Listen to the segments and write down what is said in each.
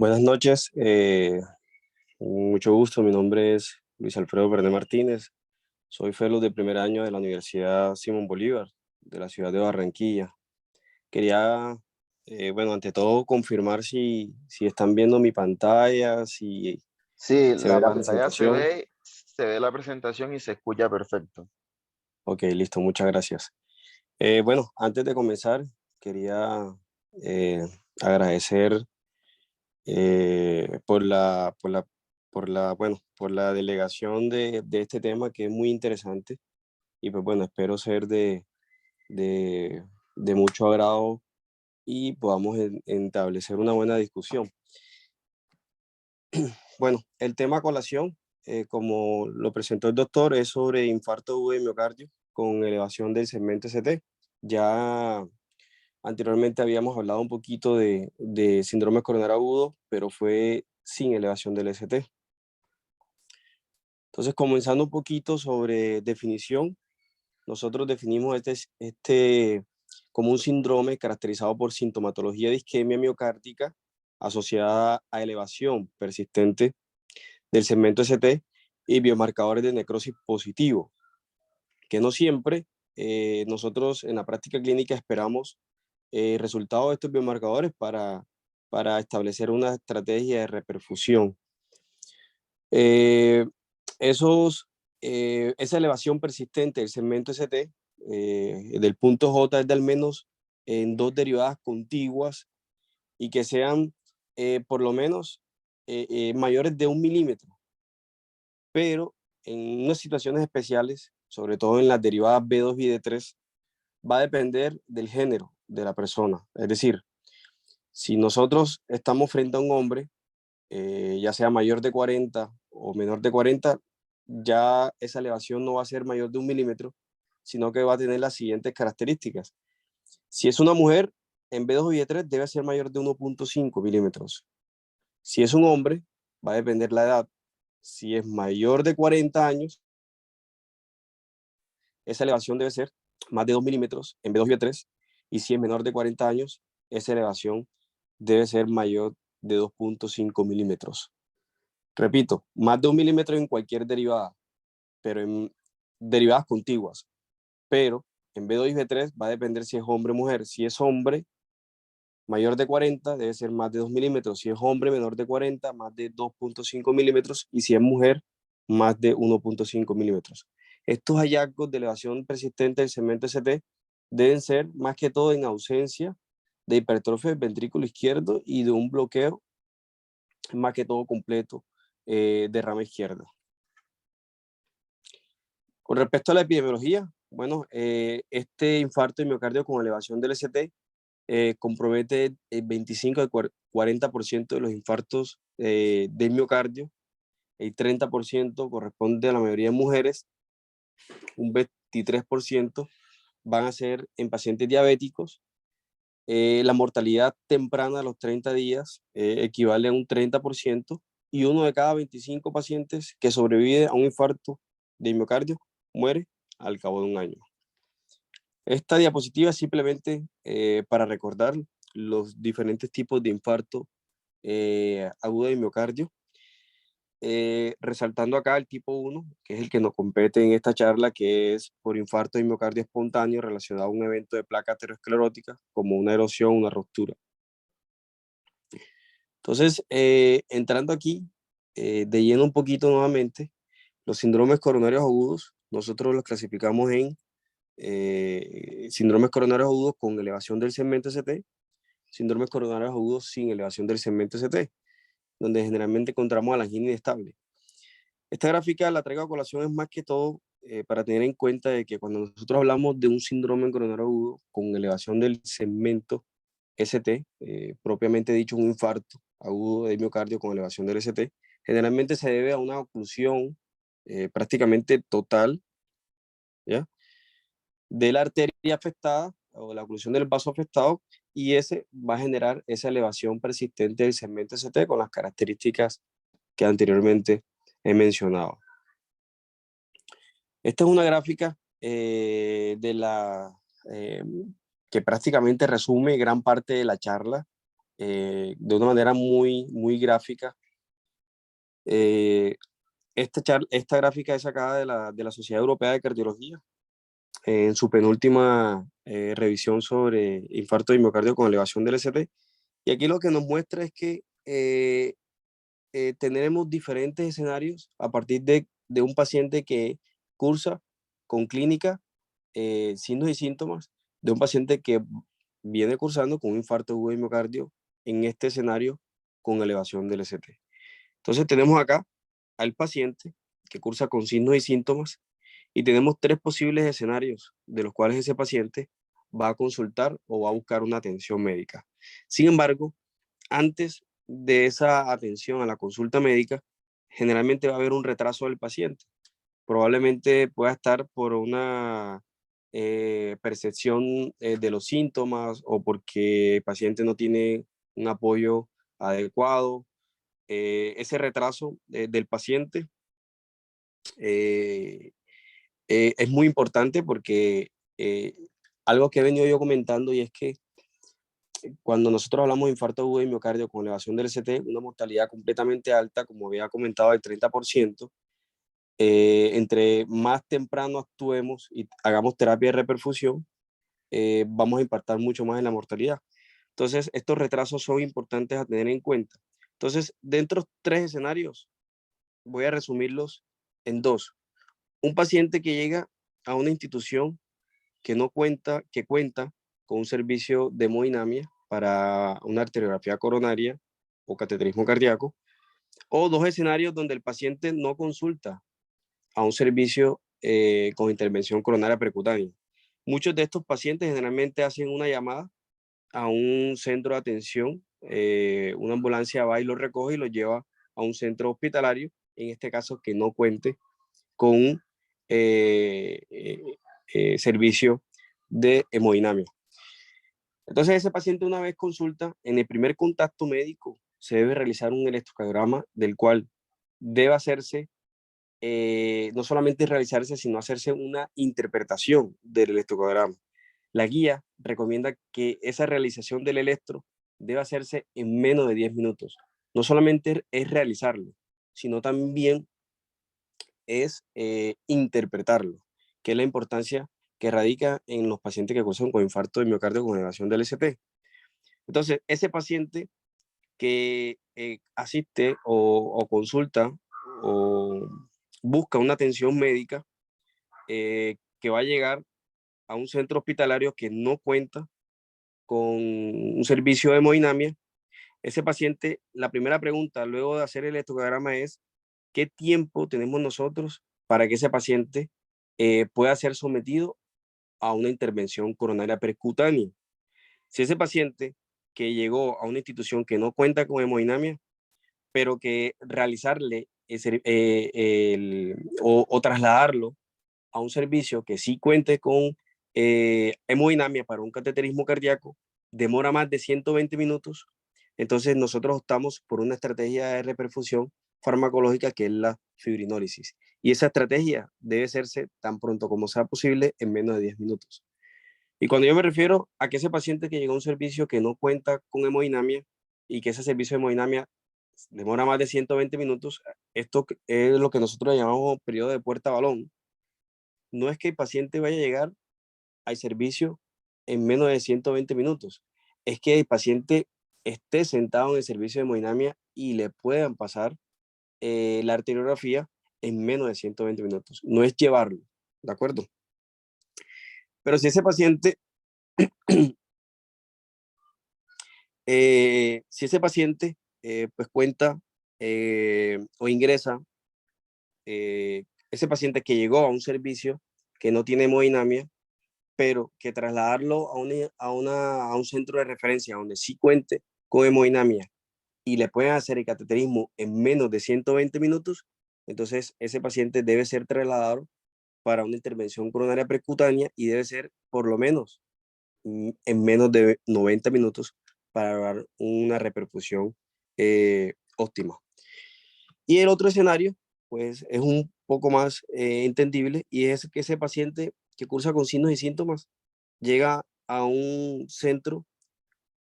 Buenas noches, mucho gusto. Mi nombre es Luis Alfredo Berné Martínez. Soy fellow de primer año de la Universidad Simón Bolívar, de la ciudad de Barranquilla. Quería, bueno, ante todo confirmar si están viendo mi pantalla, si Sí, se ve la la pantalla presentación. se ve la presentación y se escucha perfecto. Ok, listo, muchas gracias. Bueno, antes de comenzar, quería eh, agradecer por la delegación de este tema que es muy interesante y pues bueno, espero ser de, de mucho agrado y podamos establecer una buena discusión. Bueno, el tema a colación, como lo presentó el doctor, es sobre infarto agudo de miocardio con elevación del segmento ST. Ya anteriormente habíamos hablado un poquito de síndrome coronario agudo, pero fue sin elevación del ST. Entonces, comenzando un poquito sobre definición, nosotros definimos este como un síndrome caracterizado por sintomatología de isquemia miocárdica asociada a elevación persistente del segmento ST y biomarcadores de necrosis positivo, que no siempre nosotros en la práctica clínica esperamos resultados de estos biomarcadores para establecer una estrategia de reperfusión. Eh, esa elevación persistente del segmento ST del punto J es de al menos en dos derivadas contiguas y que sean por lo menos mayores de 1 milímetro, pero en unas situaciones especiales, sobre todo en las derivadas B2 y D3, va a depender del género de la persona. Es decir, si nosotros estamos frente a un hombre, ya sea mayor de 40 o menor de 40, ya esa elevación no va a ser mayor de 1 milímetro, sino que va a tener las siguientes características. Si es una mujer, en B2 y B3 debe ser mayor de 1,5 milímetros. Si es un hombre, va a depender la edad. Si es mayor de 40 años, esa elevación debe ser más de 2 milímetros en B2 y B3. Y si es menor de 40 años, esa elevación debe ser mayor de 2,5 milímetros. Repito, más de 1 milímetro en cualquier derivada, pero en derivadas contiguas. Pero en B2 y B3 va a depender si es hombre o mujer. Si es hombre mayor de 40, debe ser más de 2 milímetros. Si es hombre menor de 40, más de 2,5 milímetros. Y si es mujer, más de 1,5 milímetros. Estos hallazgos de elevación persistente del segmento ST deben ser más que todo en ausencia de hipertrofia del ventrículo izquierdo y de un bloqueo más que todo completo de rama izquierda. Con respecto a la epidemiología, bueno, este infarto de miocardio con elevación del ST compromete el 25 al 40% de los infartos del miocardio, el 30% corresponde a la mayoría de mujeres, un 23% van a ser en pacientes diabéticos. La mortalidad temprana a los 30 días equivale a un 30% y uno de cada 25 pacientes que sobrevive a un infarto de miocardio muere al cabo de un año. Esta diapositiva es simplemente para recordar los diferentes tipos de infarto agudo de miocardio, resaltando acá el tipo 1, que es el que nos compete en esta charla, que es por infarto de miocardio espontáneo relacionado a un evento de placa aterosclerótica, como una erosión, una ruptura. Entonces, entrando aquí, de lleno un poquito nuevamente, los síndromes coronarios agudos, nosotros los clasificamos en síndromes coronarios agudos con elevación del segmento ST, síndromes coronarios agudos sin elevación del segmento ST, donde generalmente encontramos a la angina inestable. Esta gráfica la traigo a colación es más que todo para tener en cuenta de que cuando nosotros hablamos de un síndrome coronario agudo con elevación del segmento ST, propiamente dicho un infarto agudo de miocardio con elevación del ST, generalmente se debe a una oclusión prácticamente total, ¿ya?, de la arteria afectada o la oclusión del vaso afectado, y ese va a generar esa elevación persistente del segmento ST con las características que anteriormente he mencionado. Esta es una gráfica eh, que prácticamente resume gran parte de la charla de una manera muy gráfica. Eh, esta gráfica es sacada de la Sociedad Europea de Cardiología en su penúltima revisión sobre infarto de miocardio con elevación del ST. Y aquí lo que nos muestra es que tenemos diferentes escenarios a partir de un paciente que cursa con clínica, signos y síntomas, de un paciente que viene cursando con un infarto agudo de miocardio en este escenario con elevación del ST. Entonces tenemos acá al paciente que cursa con signos y síntomas y tenemos tres posibles escenarios de los cuales ese paciente va a consultar o va a buscar una atención médica. Sin embargo, antes de esa atención a la consulta médica, generalmente va a haber un retraso del paciente. Probablemente pueda estar por una percepción de los síntomas o porque el paciente no tiene un apoyo adecuado. Ese retraso del paciente eh, es muy importante porque algo que he venido yo comentando y es que cuando nosotros hablamos de infarto agudo de miocardio con elevación del ST, una mortalidad completamente alta, como había comentado, del 30%, entre más temprano actuemos y hagamos terapia de reperfusión, vamos a impactar mucho más en la mortalidad. Entonces, estos retrasos son importantes a tener en cuenta. Entonces, dentro de tres escenarios, voy a resumirlos en dos. Un paciente que llega a una institución que cuenta con un servicio de hemodinamia para una arteriografía coronaria o cateterismo cardíaco, o dos escenarios donde el paciente no consulta a un servicio con intervención coronaria percutánea. Muchos de estos pacientes generalmente hacen una llamada a un centro de atención, una ambulancia va y los recoge y los lleva a un centro hospitalario, en este caso que no cuente con un servicio de hemodinamia. Entonces ese paciente una vez consulta, en el primer contacto médico se debe realizar un electrocardiograma del cual debe hacerse, no solamente realizarse, sino hacerse una interpretación del electrocardiograma. La guía recomienda que esa realización del electro debe hacerse en menos de 10 minutos. No solamente es realizarlo, sino también es interpretarlo, que es la importancia que radica en los pacientes que cursan con infarto de miocardio con elevación del ST. Entonces, ese paciente que asiste o consulta o busca una atención médica que va a llegar a un centro hospitalario que no cuenta con un servicio de hemodinamia, ese paciente, la primera pregunta luego de hacer el electrocardiograma es, ¿qué tiempo tenemos nosotros para que ese paciente pueda ser sometido a una intervención coronaria percutánea? Si ese paciente que llegó a una institución que no cuenta con hemodinamia, pero que realizarle o trasladarlo a un servicio que sí cuente con hemodinamia para un cateterismo cardíaco, demora más de 120 minutos, entonces nosotros optamos por una estrategia de reperfusión farmacológica que es la fibrinólisis. Y esa estrategia debe hacerse tan pronto como sea posible en menos de 10 minutos. Y cuando yo me refiero a que ese paciente que llega a un servicio que no cuenta con hemodinamia y que ese servicio de hemodinamia demora más de 120 minutos, esto es lo que nosotros llamamos periodo de puerta balón. No es que el paciente vaya a llegar al servicio en menos de 120 minutos, es que el paciente esté sentado en el servicio de hemodinamia y le puedan pasar la arteriografía en menos de 120 minutos. No es llevarlo, ¿de acuerdo? Pero si ese paciente si ese paciente pues cuenta o ingresa, ese paciente que llegó a un servicio que no tiene hemodinamia, pero que trasladarlo a un centro de referencia donde sí cuente con hemodinamia y le pueden hacer el cateterismo en menos de 120 minutos, entonces ese paciente debe ser trasladado para una intervención coronaria percutánea y debe ser por lo menos en menos de 90 minutos para dar una repercusión óptima. Y el otro escenario, pues es un poco más entendible y es que ese paciente que cursa con signos y síntomas llega a un centro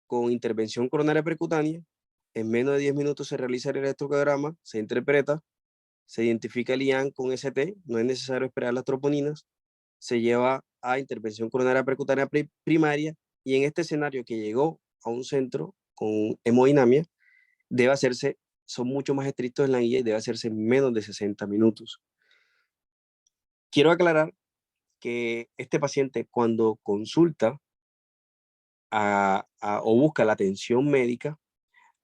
con intervención coronaria percutánea. En menos de 10 minutos se realiza el electrocardiograma, se interpreta, se identifica el IAN con ST, no es necesario esperar las troponinas, se lleva a intervención coronaria percutánea primaria, y en este escenario que llegó a un centro con hemodinamia, debe hacerse, son mucho más estrictos en la guía y debe hacerse en menos de 60 minutos. Quiero aclarar que este paciente, cuando consulta o busca la atención médica,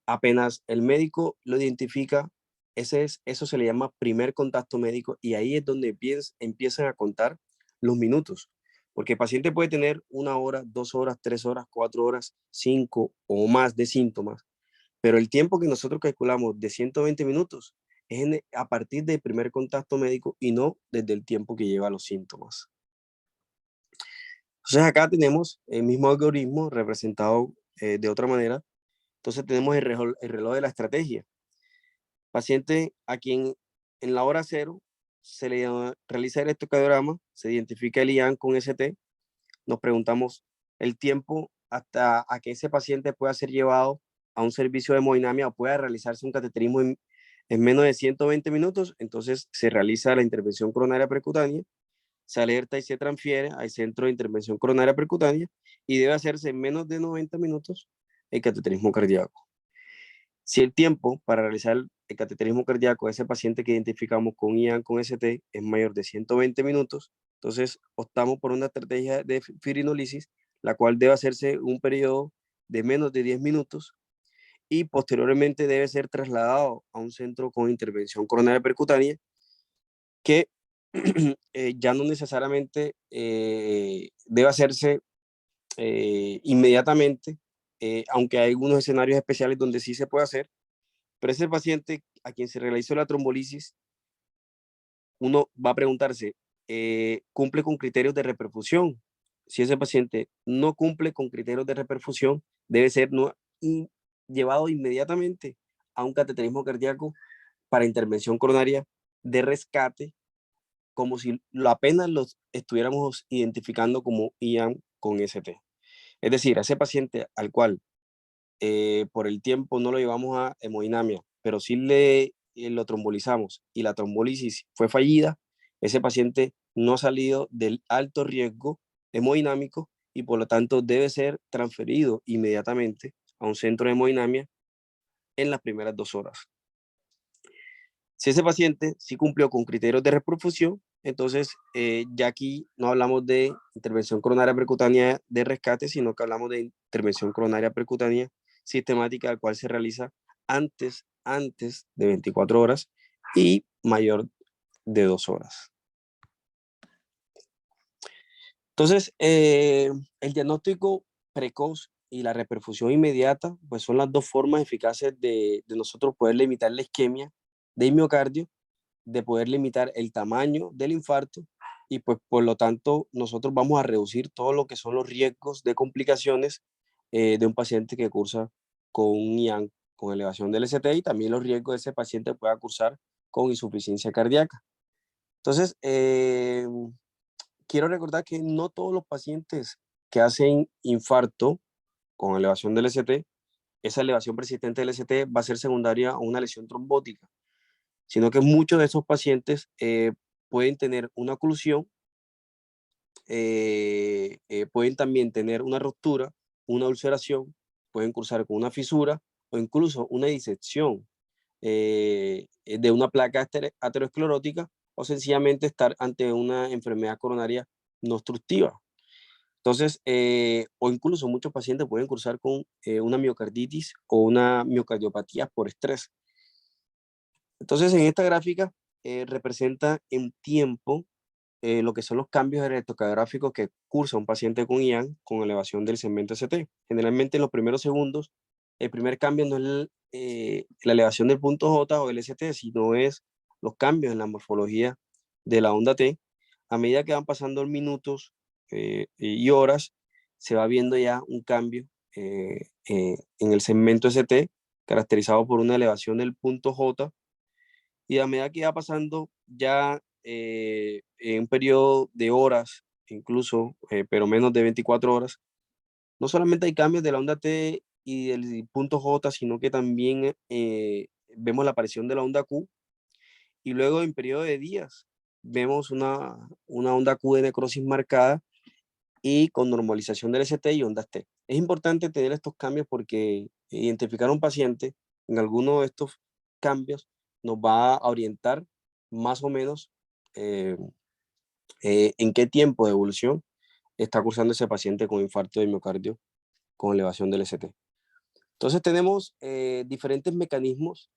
apenas el médico lo identifica, eso se le llama primer contacto médico, y ahí es donde empiezan a contar los minutos, porque el paciente puede tener 1 hora, 2 horas, 3 horas, 4 horas, 5 o más de síntomas, pero el tiempo que nosotros calculamos de 120 minutos es a partir del primer contacto médico y no desde el tiempo que lleva los síntomas. Entonces acá tenemos el mismo algoritmo representado de otra manera. Entonces tenemos el reloj de la estrategia. Paciente a quien en la hora 0 se le realiza el electrocardiograma, se identifica el IAN con ST, nos preguntamos el tiempo hasta a que ese paciente pueda ser llevado a un servicio de hemodinamia o pueda realizarse un cateterismo en menos de 120 minutos. Entonces se realiza la intervención coronaria percutánea, se alerta y se transfiere al centro de intervención coronaria percutánea, y debe hacerse en menos de 90 minutos el cateterismo cardíaco. Si el tiempo para realizar el cateterismo cardíaco de ese paciente que identificamos con IAN con ST es mayor de 120 minutos, entonces optamos por una estrategia de fibrinolisis, la cual debe hacerse un periodo de menos de 10 minutos y posteriormente debe ser trasladado a un centro con intervención coronaria percutánea, que ya no necesariamente debe hacerse inmediatamente, aunque hay algunos escenarios especiales donde sí se puede hacer, pero ese paciente a quien se realizó la trombolisis, uno va a preguntarse, ¿cumple con criterios de reperfusión? Si ese paciente no cumple con criterios de reperfusión, debe ser llevado inmediatamente a un cateterismo cardíaco para intervención coronaria de rescate, como si apenas los estuviéramos identificando como IAN con ST. Es decir, a ese paciente al cual por el tiempo no lo llevamos a hemodinamia, pero sí lo trombolizamos y la trombolisis fue fallida, ese paciente no ha salido del alto riesgo hemodinámico y por lo tanto debe ser transferido inmediatamente a un centro de hemodinamia en las primeras 2 horas. Si ese paciente sí cumplió con criterios de reperfusión, entonces ya aquí no hablamos de intervención coronaria percutánea de rescate, sino que hablamos de intervención coronaria percutánea sistemática, la cual se realiza antes de 24 horas y mayor de 2 horas. Entonces, el diagnóstico precoz y la reperfusión inmediata, pues son las dos formas eficaces de nosotros poder limitar la isquemia del miocardio, de poder limitar el tamaño del infarto, y pues por lo tanto nosotros vamos a reducir todo lo que son los riesgos de complicaciones de un paciente que cursa con un IAN con elevación del ST, y también los riesgos de ese paciente pueda cursar con insuficiencia cardíaca. Entonces, quiero recordar que no todos los pacientes que hacen infarto con elevación del ST, esa elevación persistente del ST va a ser secundaria a una lesión trombótica, sino que muchos de esos pacientes pueden tener una oclusión, pueden también tener una ruptura, una ulceración, pueden cursar con una fisura o incluso una disección de una placa aterosclerótica, o sencillamente estar ante una enfermedad coronaria no obstructiva. Entonces, o incluso muchos pacientes pueden cursar con una miocarditis o una miocardiopatía por estrés. Entonces, en esta gráfica representa en tiempo lo que son los cambios electrocardiográficos que cursa un paciente con IAN con elevación del segmento ST. Generalmente en los primeros segundos, el primer cambio no es la elevación del punto J o el ST, sino es los cambios en la morfología de la onda T. A medida que van pasando minutos y horas, se va viendo ya un cambio en el segmento ST, caracterizado por una elevación del punto J, y a medida que va pasando ya en un periodo de horas, incluso, pero menos de 24 horas, no solamente hay cambios de la onda T y del punto J, sino que también vemos la aparición de la onda Q, y luego en periodo de días vemos una onda Q de necrosis marcada y con normalización del ST y ondas T. Es importante tener estos cambios porque identificar a un paciente en alguno de estos cambios nos va a orientar más o menos eh, en qué tiempo de evolución está cursando ese paciente con infarto de miocardio con elevación del ST. Entonces tenemos diferentes mecanismos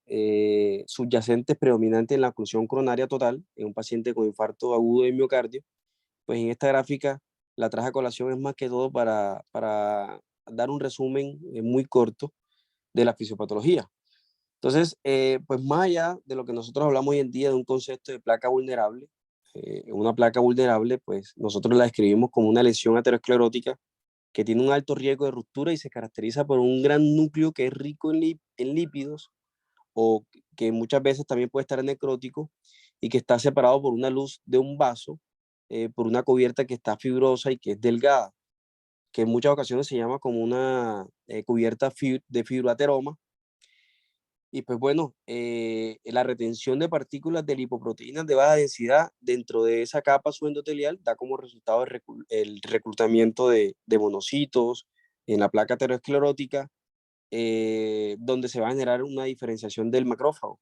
subyacentes predominantes en la oclusión coronaria total en un paciente con infarto agudo de miocardio. Pues en esta gráfica la traje a colación es más que todo para dar un resumen muy corto de la fisiopatología. Entonces, pues más allá de lo que nosotros hablamos hoy en día de un concepto de placa vulnerable, una placa vulnerable, pues nosotros la describimos como una lesión aterosclerótica que tiene un alto riesgo de ruptura y se caracteriza por un gran núcleo que es rico en lípidos o que muchas veces también puede estar necrótico y que está separado por una luz de un vaso, por una cubierta que está fibrosa y que es delgada, que en muchas ocasiones se llama como una cubierta de fibroateroma. Y pues bueno, la retención de partículas de lipoproteínas de baja densidad dentro de esa capa subendotelial da como resultado el reclutamiento de monocitos en la placa aterosclerótica, donde se va a generar una diferenciación del macrófago.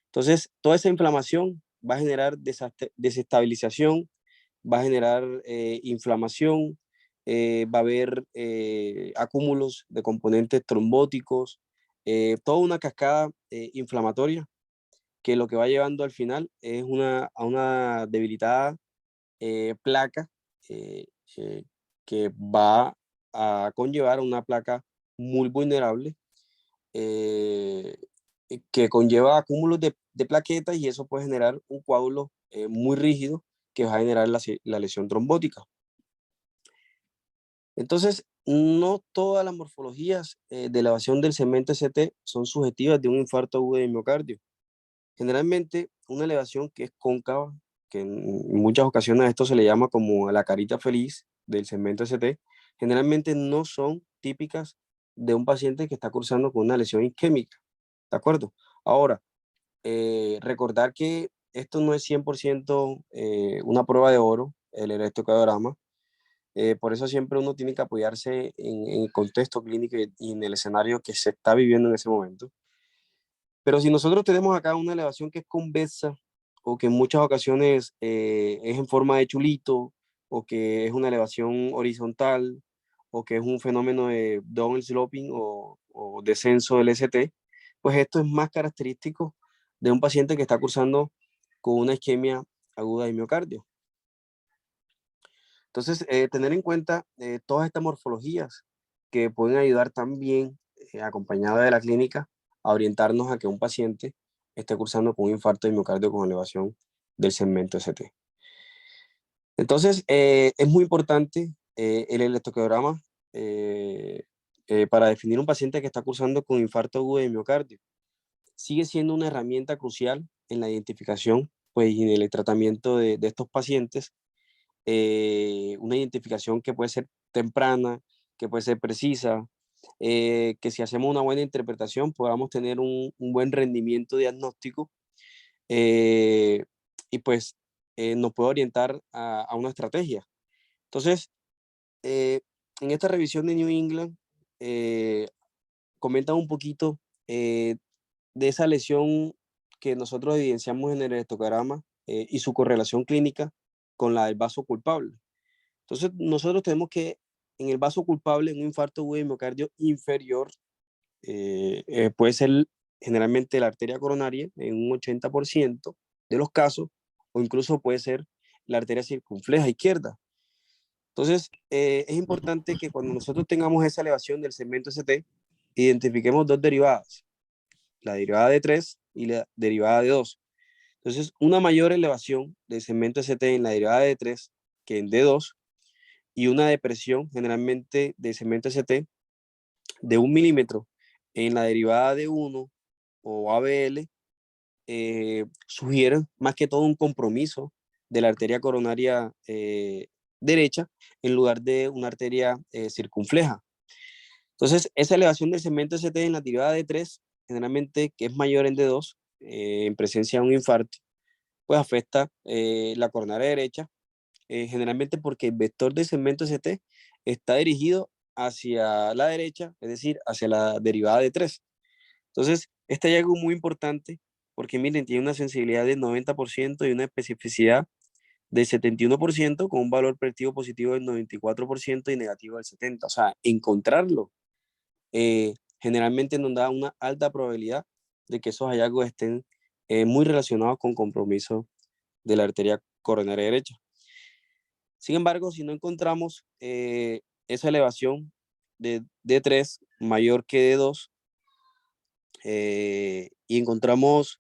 Entonces, toda esa inflamación va a generar desestabilización, va a generar inflamación, va a haber acúmulos de componentes trombóticos, toda una cascada inflamatoria que lo que va llevando al final es a una debilitada placa eh, eh, que va a conllevar a una placa muy vulnerable eh, que conlleva acúmulos de plaquetas y eso puede generar un coágulo muy rígido que va a generar la lesión trombótica. Entonces, no todas las morfologías de elevación del segmento ST son subjetivas de un infarto agudo de miocardio. Generalmente, una elevación que es cóncava, que en muchas ocasiones a esto se le llama como la carita feliz del segmento ST, generalmente no son típicas de un paciente que está cursando con una lesión isquémica. ¿De acuerdo? Ahora, recordar que esto no es 100% una prueba de oro, el electrocardiograma. Por eso siempre uno tiene que apoyarse en el contexto clínico y en el escenario que se está viviendo en ese momento. Pero si nosotros tenemos acá una elevación que es convexa o que en muchas ocasiones es en forma de chulito o que es una elevación horizontal o que es un fenómeno de down sloping o descenso del ST, pues esto es más característico de un paciente que está cursando con una isquemia aguda de miocardio. Entonces, tener en cuenta todas estas morfologías que pueden ayudar también, acompañada de la clínica, a orientarnos a que un paciente esté cursando con un infarto de miocardio con elevación del segmento ST. Entonces, es muy importante el electrocardiograma para definir un paciente que está cursando con infarto agudo de miocardio. Sigue siendo una herramienta crucial en la identificación pues, y en el tratamiento de estos pacientes, una identificación que puede ser temprana, que puede ser precisa, que si hacemos una buena interpretación podamos tener un buen rendimiento diagnóstico eh, y pues nos puede orientar a una estrategia. Entonces, eh, en esta revisión de New England, comentan un poquito de esa lesión que nosotros evidenciamos en el electrocardiograma y su correlación clínica con la del vaso culpable. Entonces, nosotros tenemos que en el vaso culpable, en un infarto agudo de miocardio inferior, puede ser generalmente la arteria coronaria en un 80% de los casos, o incluso puede ser la arteria circunfleja izquierda. Entonces, es importante que cuando nosotros tengamos esa elevación del segmento ST, identifiquemos dos derivadas, la derivada de 3 y la derivada de 2. Entonces, una mayor elevación del segmento ST en la derivada de 3 que en D2 y una depresión generalmente de segmento ST de 1 milímetro en la derivada de 1 o ABL sugieren más que todo un compromiso de la arteria coronaria derecha en lugar de una arteria circunfleja. Entonces, esa elevación del segmento ST en la derivada de 3, generalmente que es mayor en D2, en presencia de un infarto, pues afecta la coronaria derecha, generalmente porque el vector del segmento ST está dirigido hacia la derecha, es decir, hacia la derivada de 3. Entonces, este hallazgo es muy importante porque, miren, tiene una sensibilidad del 90% y una especificidad del 71% con un valor predictivo positivo del 94% y negativo del 70%. O sea, encontrarlo generalmente nos da una alta probabilidad de que esos hallazgos estén muy relacionados con compromiso de la arteria coronaria derecha. Sin embargo, si no encontramos esa elevación de D3 mayor que D2 y encontramos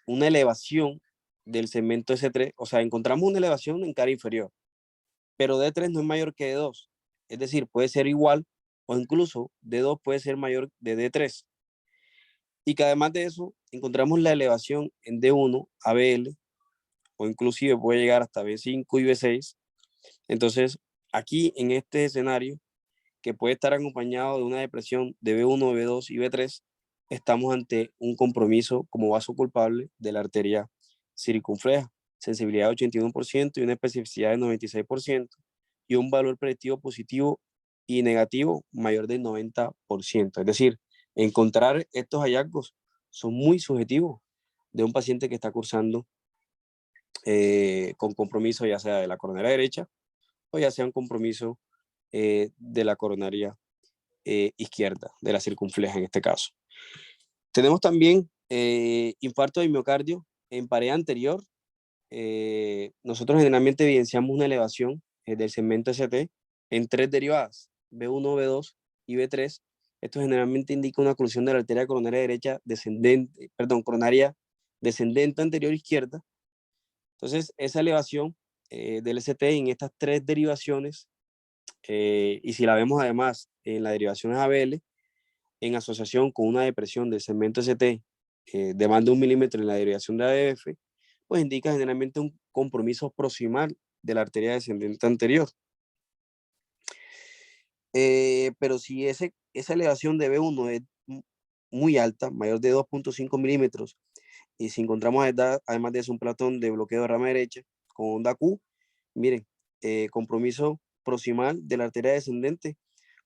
una elevación del segmento S3, o sea, encontramos una elevación en cara inferior, pero D3 no es mayor que D2, es decir, puede ser igual o incluso D2 puede ser mayor de D3. Y que además de eso, encontramos la elevación en D1, ABL, o inclusive puede llegar hasta B5 y B6. Entonces, aquí en este escenario, que puede estar acompañado de una depresión de B1, B2 y B3, estamos ante un compromiso como vaso culpable de la arteria circunfleja, sensibilidad de 81% y una especificidad de 96% y un valor predictivo positivo y negativo mayor del 90%. Es decir, encontrar estos hallazgos son muy subjetivos de un paciente que está cursando con compromiso ya sea de la coronaria derecha o ya sea un compromiso de la coronaria izquierda, de la circunfleja en este caso. Tenemos también infarto de miocardio en pared anterior. Nosotros generalmente evidenciamos una elevación del segmento ST en 3 derivadas, B1, B2 y B3. Esto generalmente indica una oclusión de la arteria coronaria derecha descendente, perdón, coronaria descendente anterior izquierda. Entonces, esa elevación del ST en estas 3 derivaciones, y si la vemos además en la derivación ABL, en asociación con una depresión del segmento ST de más de 1 milímetro en la derivación de ADF, pues indica generalmente un compromiso proximal de la arteria descendente anterior. Pero si esa elevación de B1 es muy alta, mayor de 2.5 milímetros, y si encontramos además de eso un platón de bloqueo de rama derecha con onda Q, miren, compromiso proximal de la arteria descendente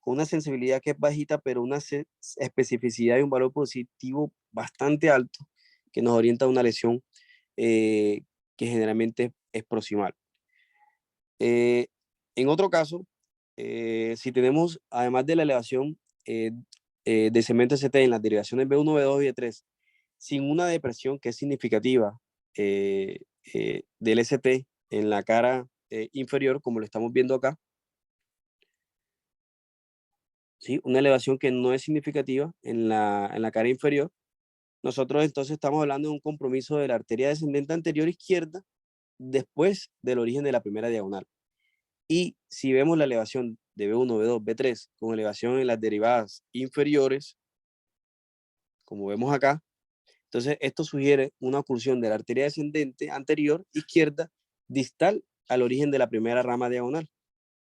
con una sensibilidad que es bajita, pero una especificidad y un valor positivo bastante alto que nos orienta a una lesión que generalmente es proximal. En otro caso, si tenemos, además de la elevación de segmento ST en las derivaciones B1, B2 y B3, sin una depresión que es significativa del ST en la cara inferior, como lo estamos viendo acá, ¿sí? Una elevación que no es significativa en la cara inferior, nosotros entonces estamos hablando de un compromiso de la arteria descendente anterior izquierda después del origen de la primera diagonal. Y si vemos la elevación de B1, B2, B3 con elevación en las derivadas inferiores, como vemos acá, entonces esto sugiere una oclusión de la arteria descendente anterior izquierda distal al origen de la primera rama diagonal.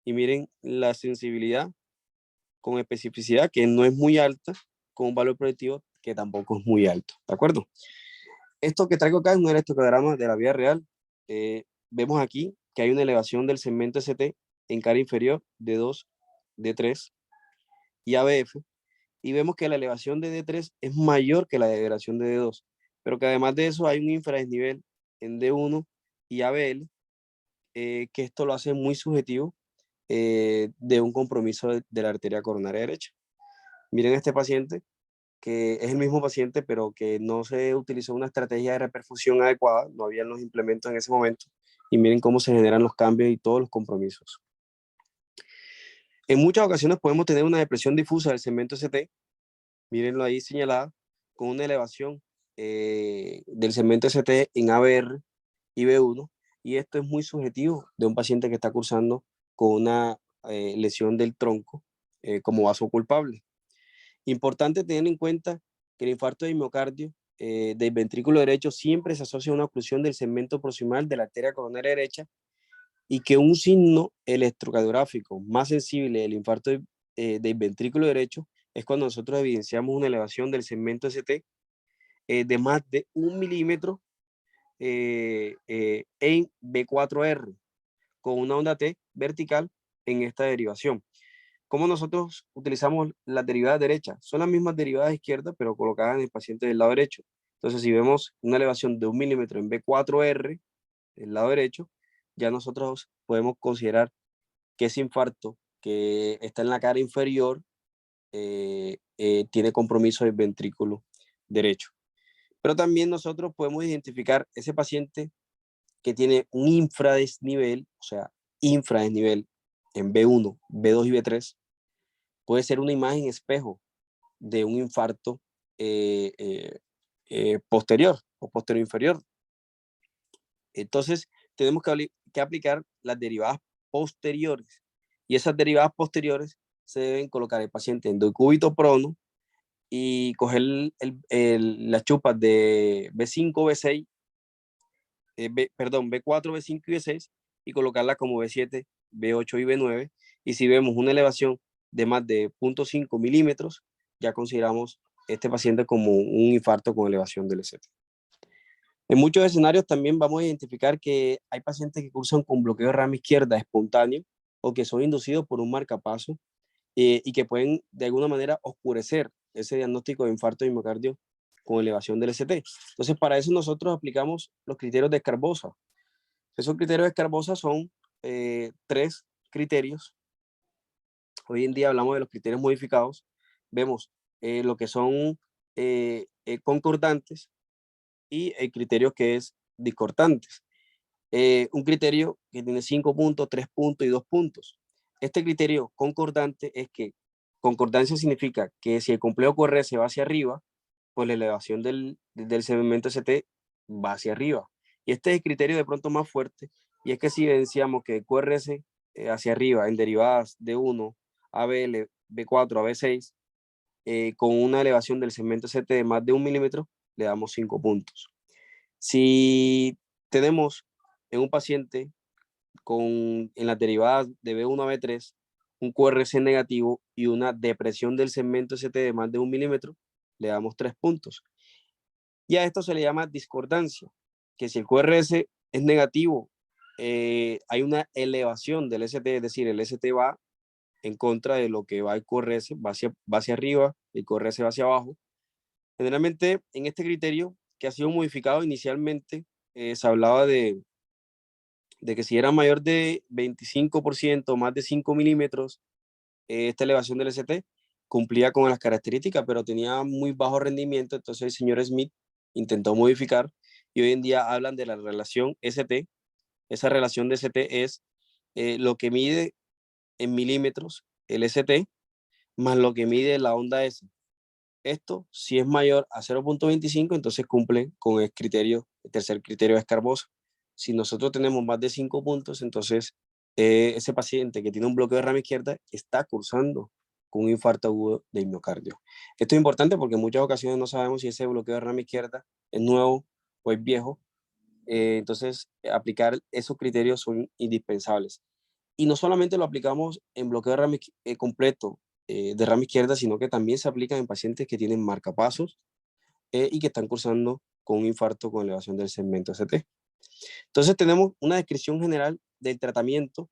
Y miren la sensibilidad con especificidad que no es muy alta, con un valor predictivo que tampoco es muy alto, ¿de acuerdo? Esto que traigo acá es un electrocardiograma de la vida real. Vemos aquí que hay una elevación del segmento ST en cara inferior de 2, D3 y ABF, y vemos que la elevación de D3 es mayor que la elevación de D2, pero que además de eso hay un infradesnivel en D1 y ABL, que esto lo hace muy subjetivo de un compromiso de la arteria coronaria derecha. Miren este paciente, que es el mismo paciente, pero que no se utilizó una estrategia de reperfusión adecuada, no habían los implementos en ese momento, y miren cómo se generan los cambios y todos los compromisos. En muchas ocasiones podemos tener una depresión difusa del segmento ST, mírenlo ahí señalada, con una elevación del segmento ST en ABR y B1, y esto es muy subjetivo de un paciente que está cursando con una lesión del tronco como vaso culpable. Importante tener en cuenta que el infarto de miocardio del ventrículo derecho siempre se asocia a una oclusión del segmento proximal de la arteria coronaria derecha y que un signo electrocardiográfico más sensible del infarto del ventrículo derecho es cuando nosotros evidenciamos una elevación del segmento ST de más de 1 milímetro en B4R con una onda T vertical en esta derivación. ¿Cómo nosotros utilizamos las derivadas derechas? Son las mismas derivadas izquierdas, pero colocadas en el paciente del lado derecho. Entonces, si vemos una elevación de 1 milímetro en B4R, del lado derecho, ya nosotros podemos considerar que ese infarto que está en la cara inferior tiene compromiso del ventrículo derecho. Pero también nosotros podemos identificar ese paciente que tiene un infradesnivel, o sea, infradesnivel en B1, B2 y B3, puede ser una imagen espejo de un infarto posterior o posterior inferior. Entonces, tenemos que aplicar las derivadas posteriores y esas derivadas posteriores se deben colocar el paciente en decúbito prono y coger las chupas de B5, B6, perdón, B4, B5 y B6 y colocarla como B7, B8 y B9. Y si vemos una elevación de más de 0.5 milímetros, ya consideramos este paciente como un infarto con elevación del ST. En muchos escenarios también vamos a identificar que hay pacientes que cursan con bloqueo de rama izquierda espontáneo o que son inducidos por un marcapaso y que pueden de alguna manera oscurecer ese diagnóstico de infarto de miocardio con elevación del ST. Entonces, para eso nosotros aplicamos los criterios de Scarbosa. Esos criterios de Scarbosa son 3 criterios. Hoy en día hablamos de los criterios modificados. Vemos lo que son concordantes y el criterio que es discordantes. Un criterio que tiene 5 puntos, 3 puntos y 2 puntos. Este criterio concordante es que concordancia significa que si el complejo QRS va hacia arriba, pues la elevación del segmento ST va hacia arriba. Y este es el criterio de pronto más fuerte, y es que si evidenciamos que el QRS hacia arriba en derivadas de 1 ABL, B4 a B6, con una elevación del segmento ST de más de 1 milímetro, le damos 5 puntos. Si tenemos en un paciente en las derivadas de B1 a B3 un QRS negativo y una depresión del segmento ST de más de 1 milímetro, le damos 3 puntos. Y a esto se le llama discordancia, que si el QRS es negativo, hay una elevación del ST, es decir, el ST va en contra de lo que va el QRS, va hacia arriba, el QRS va hacia abajo. Generalmente, en este criterio, que ha sido modificado inicialmente, se hablaba de que si era mayor de 25%, más de 5 milímetros, esta elevación del ST cumplía con las características, pero tenía muy bajo rendimiento, entonces el señor Smith intentó modificar y hoy en día hablan de la relación ST. Esa relación de ST es lo que mide en milímetros el ST más lo que mide la onda S. Esto, si es mayor a 0.25, entonces cumple con el tercer criterio de Scarbosa. Si nosotros tenemos más de 5 puntos, entonces ese paciente que tiene un bloqueo de rama izquierda está cursando con un infarto agudo de miocardio. Esto es importante porque en muchas ocasiones no sabemos si ese bloqueo de rama izquierda es nuevo o es viejo. Entonces, aplicar esos criterios son indispensables. Y no solamente lo aplicamos en bloqueo de rama completo de rama izquierda, sino que también se aplica en pacientes que tienen marcapasos y que están cursando con un infarto con elevación del segmento ST. Entonces tenemos una descripción general del tratamiento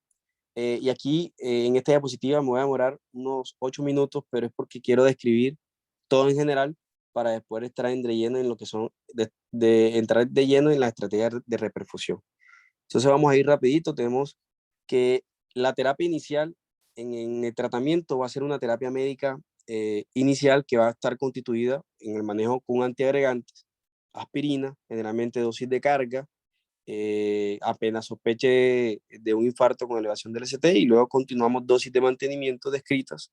y aquí en esta diapositiva me voy a demorar unos 8 minutos, pero es porque quiero describir todo en general para después entrar de lleno en lo que son, entrar de lleno en la estrategia de reperfusión. Entonces vamos a ir rapidito, tenemos que la terapia inicial en el tratamiento va a ser una terapia médica inicial que va a estar constituida en el manejo con antiagregantes, aspirina, generalmente dosis de carga, apenas sospeche de un infarto con elevación del ST y luego continuamos dosis de mantenimiento descritas,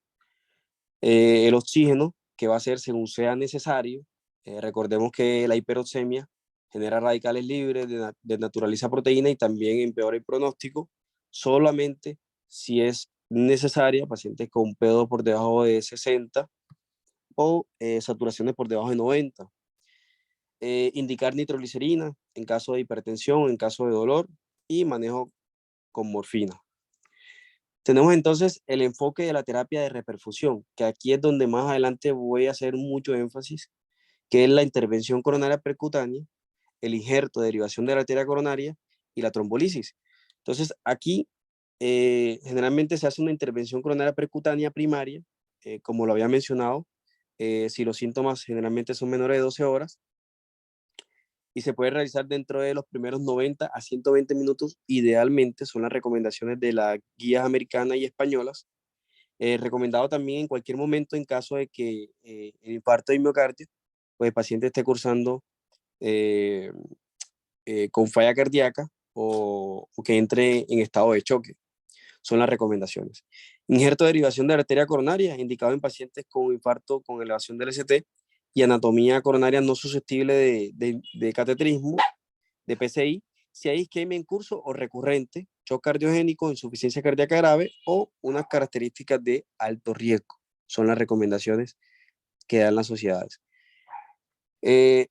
el oxígeno que va a ser según sea necesario. Recordemos que la hiperoxemia genera radicales libres, desnaturaliza proteína y también empeora el pronóstico, solamente si es necesaria, pacientes con PO por debajo de 60 o saturaciones por debajo de 90. Indicar nitroglicerina en caso de hipertensión, en caso de dolor y manejo con morfina. Tenemos entonces el enfoque de la terapia de reperfusión, que aquí es donde más adelante voy a hacer mucho énfasis, que es la intervención coronaria percutánea, el injerto de derivación de la arteria coronaria y la trombolisis. Entonces, aquí generalmente se hace una intervención coronaria percutánea primaria, como lo había mencionado, si los síntomas generalmente son menores de 12 horas, y se puede realizar dentro de los primeros 90 a 120 minutos. Idealmente son las recomendaciones de las guías americanas y españolas. Recomendado también en cualquier momento en caso de que el infarto de miocardio, pues el paciente esté cursando eh, con falla cardíaca o que entre en estado de choque. Son las recomendaciones. Injerto de derivación de la arteria coronaria, indicado en pacientes con infarto con elevación del ST y anatomía coronaria no susceptible de cateterismo, de PCI, si hay isquemia en curso o recurrente, shock cardiogénico, insuficiencia cardíaca grave o unas características de alto riesgo. Son las recomendaciones que dan las sociedades. Eh,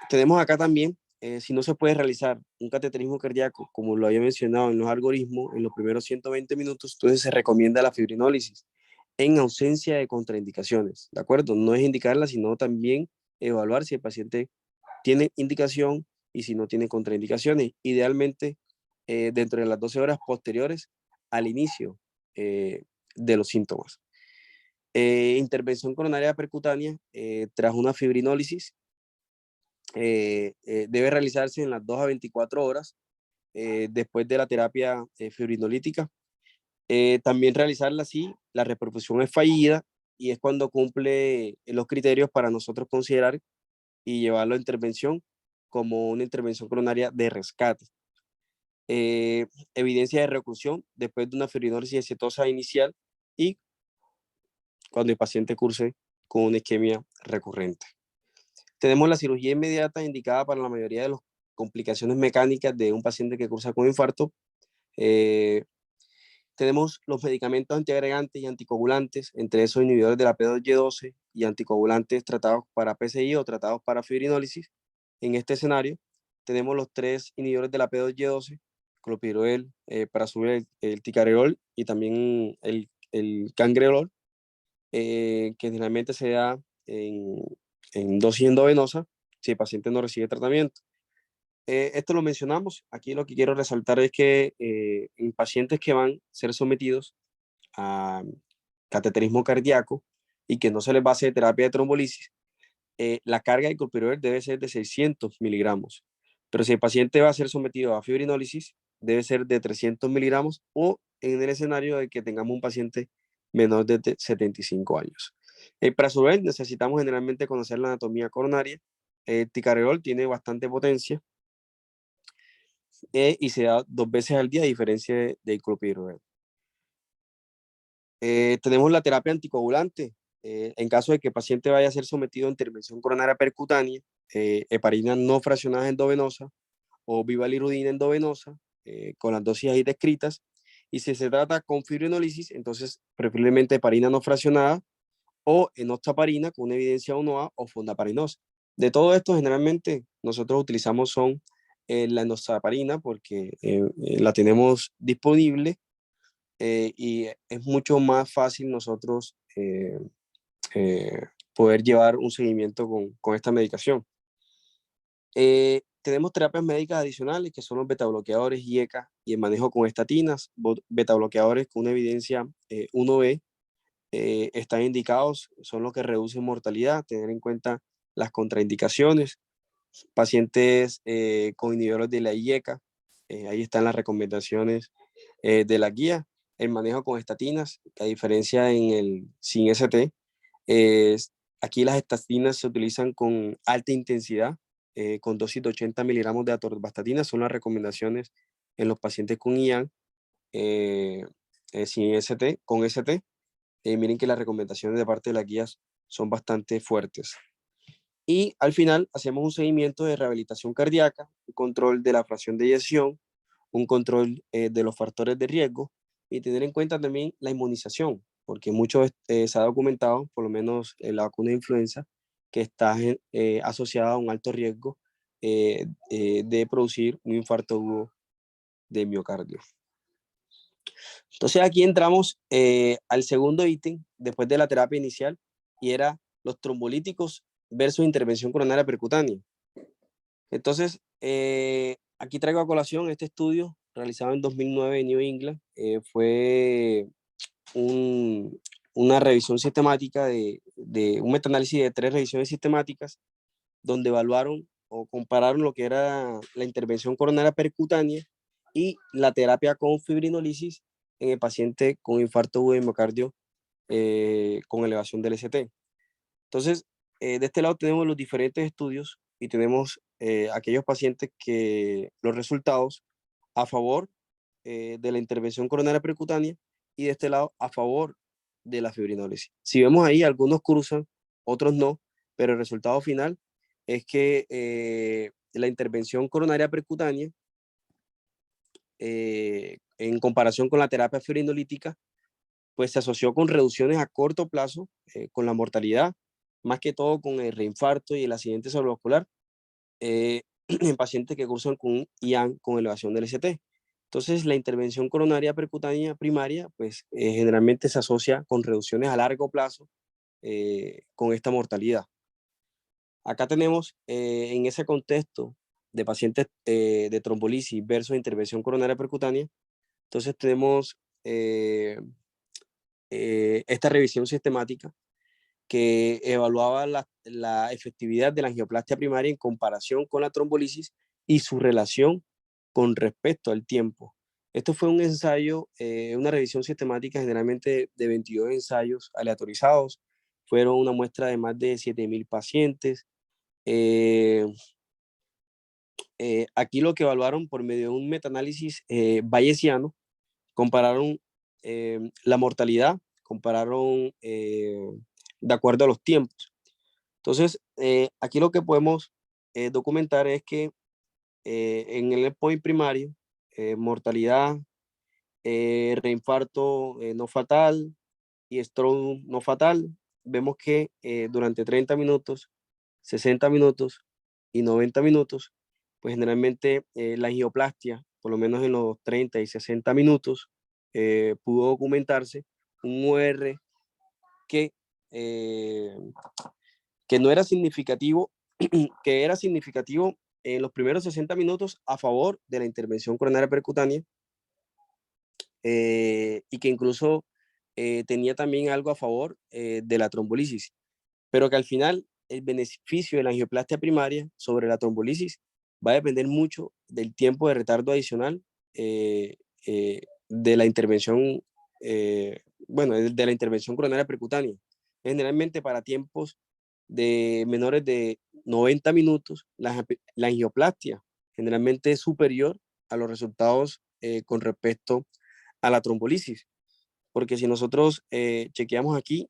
Tenemos acá también, si no se puede realizar un cateterismo cardíaco, como lo había mencionado en los algoritmos, en los primeros 120 minutos, entonces se recomienda la fibrinólisis en ausencia de contraindicaciones, ¿de acuerdo? No es indicarla, sino también evaluar si el paciente tiene indicación y si no tiene contraindicaciones. Idealmente, dentro de las 12 horas posteriores al inicio de los síntomas. Intervención coronaria percutánea tras una fibrinólisis debe realizarse en las 2 a 24 horas después de la terapia fibrinolítica. También realizarla si la reperfusión es fallida y es cuando cumple los criterios para nosotros considerar y llevarlo a intervención como una intervención coronaria de rescate. Evidencia de reclusión después de una fibrinólisis exitosa inicial y cuando el paciente curse con una isquemia recurrente. Tenemos la cirugía inmediata indicada para la mayoría de las complicaciones mecánicas de un paciente que cursa con infarto. Eh, Tenemos los medicamentos antiagregantes y anticoagulantes, entre esos inhibidores de la P2Y12 y anticoagulantes tratados para PCI o tratados para fibrinólisis. En este escenario, tenemos los 3 inhibidores de la P2Y12, clopidogrel, para subir el ticagrelol y también el cangrelol, que generalmente se da en dosis endovenosa si el paciente no recibe tratamiento. Esto lo mencionamos. Aquí lo que quiero resaltar es que en pacientes que van a ser sometidos a cateterismo cardíaco y que no se les va a hacer terapia de trombolisis, la carga de clopidogrel debe ser de 600 miligramos. Pero si el paciente va a ser sometido a fibrinólisis, debe ser de 300 miligramos o en el escenario de que tengamos un paciente menor de 75 años. Para su vez, necesitamos generalmente conocer la anatomía coronaria. El ticagrelol tiene bastante potencia y se da 2 veces al día a diferencia del clopidogrel. Tenemos la terapia anticoagulante. En caso de que el paciente vaya a ser sometido a intervención coronaria percutánea, heparina no fraccionada endovenosa o vivalirudina endovenosa, con las dosis ahí descritas. Y si se trata con fibrinólisis, entonces preferiblemente heparina no fraccionada o enoxaparina con una evidencia 1A o fondaparinose. De todo esto, generalmente nosotros utilizamos son la enoxaparina porque la tenemos disponible y es mucho más fácil nosotros poder llevar un seguimiento con esta medicación. Tenemos terapias médicas adicionales que son los betabloqueadores y ECA y el manejo con estatinas. Betabloqueadores con una evidencia 1B están indicados, son los que reducen mortalidad, tener en cuenta las contraindicaciones. Pacientes con inhibidores de la IECA, ahí están las recomendaciones de la guía. El manejo con estatinas, a diferencia en el sin ST, aquí las estatinas se utilizan con alta intensidad, con dosis de 80 miligramos de atorvastatina, son las recomendaciones en los pacientes con IAN, sin ST, con ST. Miren que las recomendaciones de parte de las guías son bastante fuertes. Y al final hacemos un seguimiento de rehabilitación cardíaca, un control de la fracción de eyección, un control de los factores de riesgo y tener en cuenta también la inmunización, porque mucho se ha documentado, por lo menos en la vacuna de influenza, que está asociada a un alto riesgo de producir un infarto agudo de miocardio. Entonces aquí entramos al segundo ítem después de la terapia inicial y era los trombolíticos versus intervención coronaria percutánea. Entonces, aquí traigo a colación este estudio realizado en 2009 en New England. Fue una revisión sistemática de un metaanálisis de 3 revisiones sistemáticas donde evaluaron o compararon lo que era la intervención coronaria percutánea y la terapia con fibrinolisis en el paciente con infarto agudo de miocardio con elevación del ST. Entonces, de este lado tenemos los diferentes estudios y tenemos aquellos pacientes que los resultados a favor de la intervención coronaria percutánea y de este lado a favor de la fibrinólisis. Si vemos ahí, algunos cruzan, otros no, pero el resultado final es que la intervención coronaria percutánea, en comparación con la terapia fibrinolítica, pues se asoció con reducciones a corto plazo, con la mortalidad, más que todo con el reinfarto y el accidente cerebrovascular, en pacientes que cursan con un IAN con elevación del ST. Entonces, la intervención coronaria percutánea primaria, pues generalmente se asocia con reducciones a largo plazo con esta mortalidad. Acá tenemos en ese contexto de pacientes de trombolisis versus intervención coronaria percutánea, entonces tenemos esta revisión sistemática que evaluaba la efectividad de la angioplastia primaria en comparación con la trombolisis y su relación con respecto al tiempo. Esto fue un ensayo, una revisión sistemática generalmente de 22 ensayos aleatorizados. Fueron una muestra de más de 7.000 pacientes. Aquí lo que evaluaron por medio de un metaanálisis bayesiano, compararon la mortalidad, compararon de acuerdo a los tiempos. Entonces, aquí lo que podemos documentar es que en el endpoint primario, mortalidad, reinfarto no fatal y stroke no fatal, vemos que durante 30 minutos, 60 minutos y 90 minutos, pues generalmente la angioplastia, por lo menos en los 30 y 60 minutos, pudo documentarse un UR que, eh, que no era significativo, que era significativo en los primeros 60 minutos a favor de la intervención coronaria percutánea y que incluso tenía también algo a favor de la trombolisis, pero que al final el beneficio de la angioplastia primaria sobre la trombolisis va a depender mucho del tiempo de retardo adicional de la intervención, de la intervención coronaria percutánea. Generalmente para tiempos de menores de 90 minutos, la angioplastia generalmente es superior a los resultados con respecto a la trombolisis, porque si nosotros chequeamos aquí,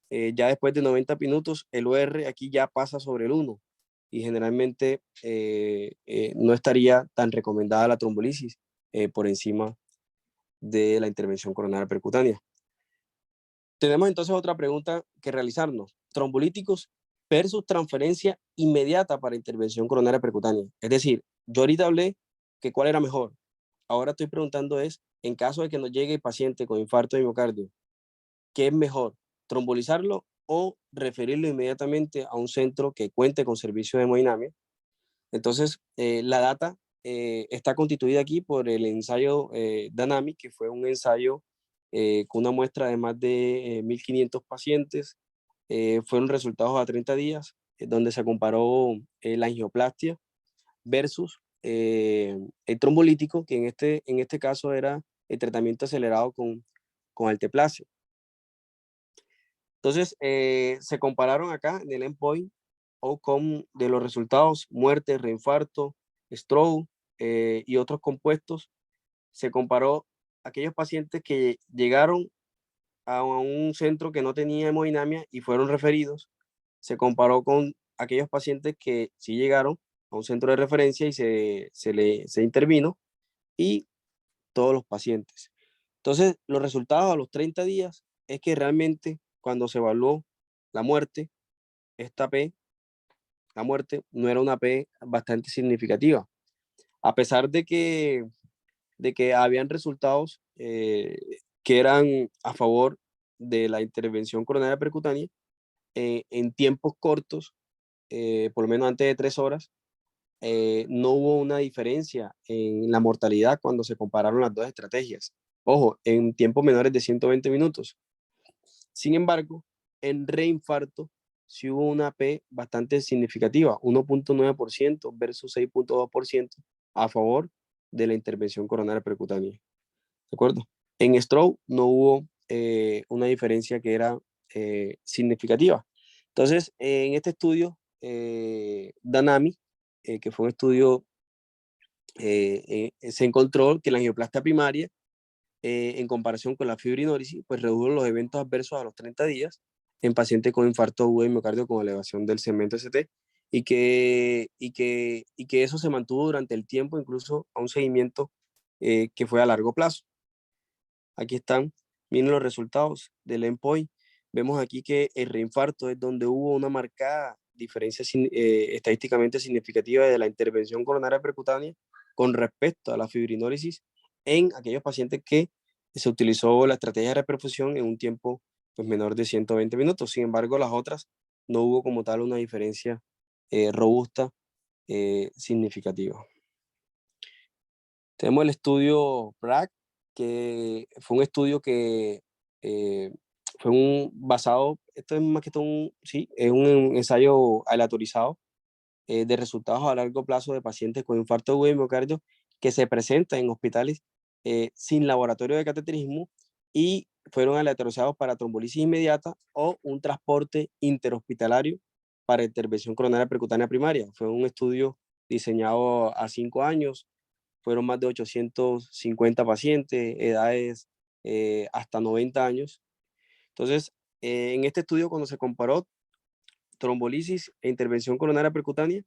ya después de 90 minutos, el OR aquí ya pasa sobre el 1 y generalmente no estaría tan recomendada la trombolisis por encima de la intervención coronaria percutánea. Tenemos entonces otra pregunta que realizarnos. Trombolíticos versus transferencia inmediata para intervención coronaria percutánea. Es decir, yo ahorita hablé que cuál era mejor. Ahora estoy preguntando es, en caso de que nos llegue el paciente con infarto de miocardio, ¿qué es mejor? ¿Trombolizarlo o referirlo inmediatamente a un centro que cuente con servicio de hemodinamia? Entonces, la data está constituida aquí por el ensayo Dynamic, que fue un ensayo con una muestra de más de 1.500 pacientes. Fueron resultados a 30 días, donde se comparó la angioplastia versus el trombolítico, que en este caso era el tratamiento acelerado con alteplase. Entonces, se compararon acá en el endpoint outcome de los resultados, muerte, reinfarto, stroke y otros compuestos. Se comparó aquellos pacientes que llegaron a un centro que no tenía hemodinamia y fueron referidos. Se comparó con aquellos pacientes que sí llegaron a un centro de referencia y se intervino y todos los pacientes. Entonces, los resultados a los 30 días es que realmente cuando se evaluó la muerte, esta P, la muerte, no era una P bastante significativa. A pesar de que habían resultados que eran a favor de la intervención coronaria percutánea en tiempos cortos, por lo menos antes de 3 horas. No hubo una diferencia en la mortalidad cuando se compararon las dos estrategias. Ojo, en tiempos menores de 120 minutos. Sin embargo, en reinfarto sí hubo una P bastante significativa, 1.9% versus 6.2% a favor de la intervención coronaria percutánea. ¿De acuerdo? En stroke no hubo una diferencia que era significativa. Entonces, en este estudio, Danami, que fue un estudio, se encontró que la angioplastia primaria, en comparación con la fibrinólisis, pues redujo los eventos adversos a los 30 días en pacientes con infarto agudo de miocardio con elevación del segmento ST y que eso se mantuvo durante el tiempo, incluso a un seguimiento que fue a largo plazo. Aquí están, miren los resultados del endpoint. Vemos aquí que el reinfarto es donde hubo una marcada diferencia estadísticamente significativa de la intervención coronaria percutánea con respecto a la fibrinólisis en aquellos pacientes que se utilizó la estrategia de reperfusión en un tiempo pues, menor de 120 minutos. Sin embargo, las otras no hubo como tal una diferencia robusta significativa. Tenemos el estudio BRAC, que fue un estudio que fue basado, esto es más que todo sí, es un ensayo aleatorizado de resultados a largo plazo de pacientes con infarto agudo de miocardio que se presentan en hospitales sin laboratorio de cateterismo y fueron aleatorizados para trombolisis inmediata o un transporte interhospitalario para intervención coronaria percutánea primaria. Fue un estudio diseñado a 5 años, fueron más de 850 pacientes, edades hasta 90 años. Entonces, en este estudio, cuando se comparó trombolisis e intervención coronaria percutánea,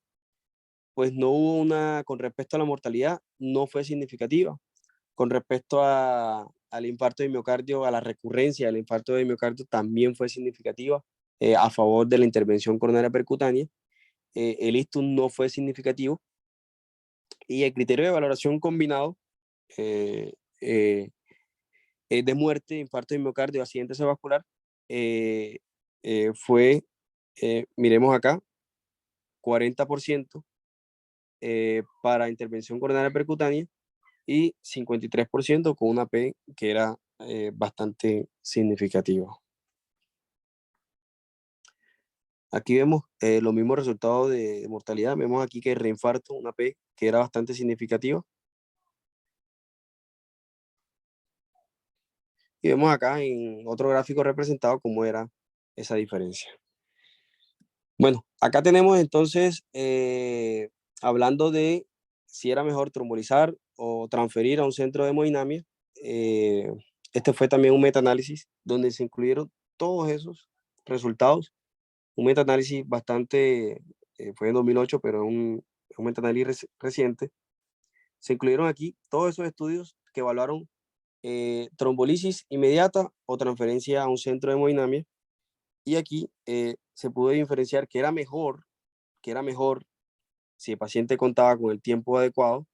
pues no hubo con respecto a la mortalidad, no fue significativa. Con respecto al infarto de miocardio, a la recurrencia del infarto de miocardio, también fue significativa a favor de la intervención coronaria percutánea. El ISTUM no fue significativo y el criterio de valoración combinado eh, eh, de muerte, infarto de miocardio, accidente cerebrovascular, fue, miremos acá, 40% para intervención coronaria percutánea y 53% con una P que era bastante significativa. Aquí vemos los mismos resultados de mortalidad. Vemos aquí que el reinfarto, una P que era bastante significativa. Y vemos acá en otro gráfico representado cómo era esa diferencia. Bueno, acá tenemos entonces, hablando de si era mejor trombolizar o transferir a un centro de hemodinamia, este fue también un metaanálisis donde se incluyeron todos esos resultados, un metaanálisis bastante, fue en 2008, pero un metaanálisis reciente. Se incluyeron aquí todos esos estudios que evaluaron trombolisis inmediata o transferencia a un centro de hemodinamia, y aquí se pudo diferenciar que era mejor, si el paciente contaba con el tiempo adecuado,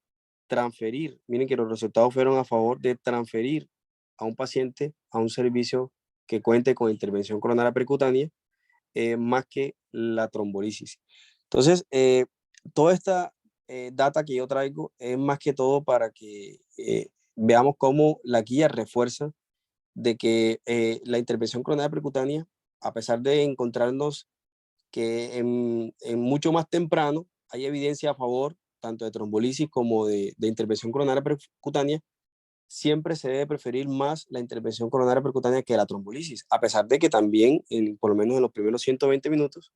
transferir. Miren que los resultados fueron a favor de transferir a un paciente a un servicio que cuente con intervención coronaria percutánea, más que la trombolisis. Entonces, toda esta data que yo traigo es más que todo para que veamos cómo la guía refuerza de que la intervención coronaria percutánea, a pesar de encontrarnos que en mucho más temprano hay evidencia a favor tanto de trombolisis como de intervención coronaria percutánea, siempre se debe preferir más la intervención coronaria percutánea que la trombolisis, a pesar de que también, por lo menos en los primeros 120 minutos,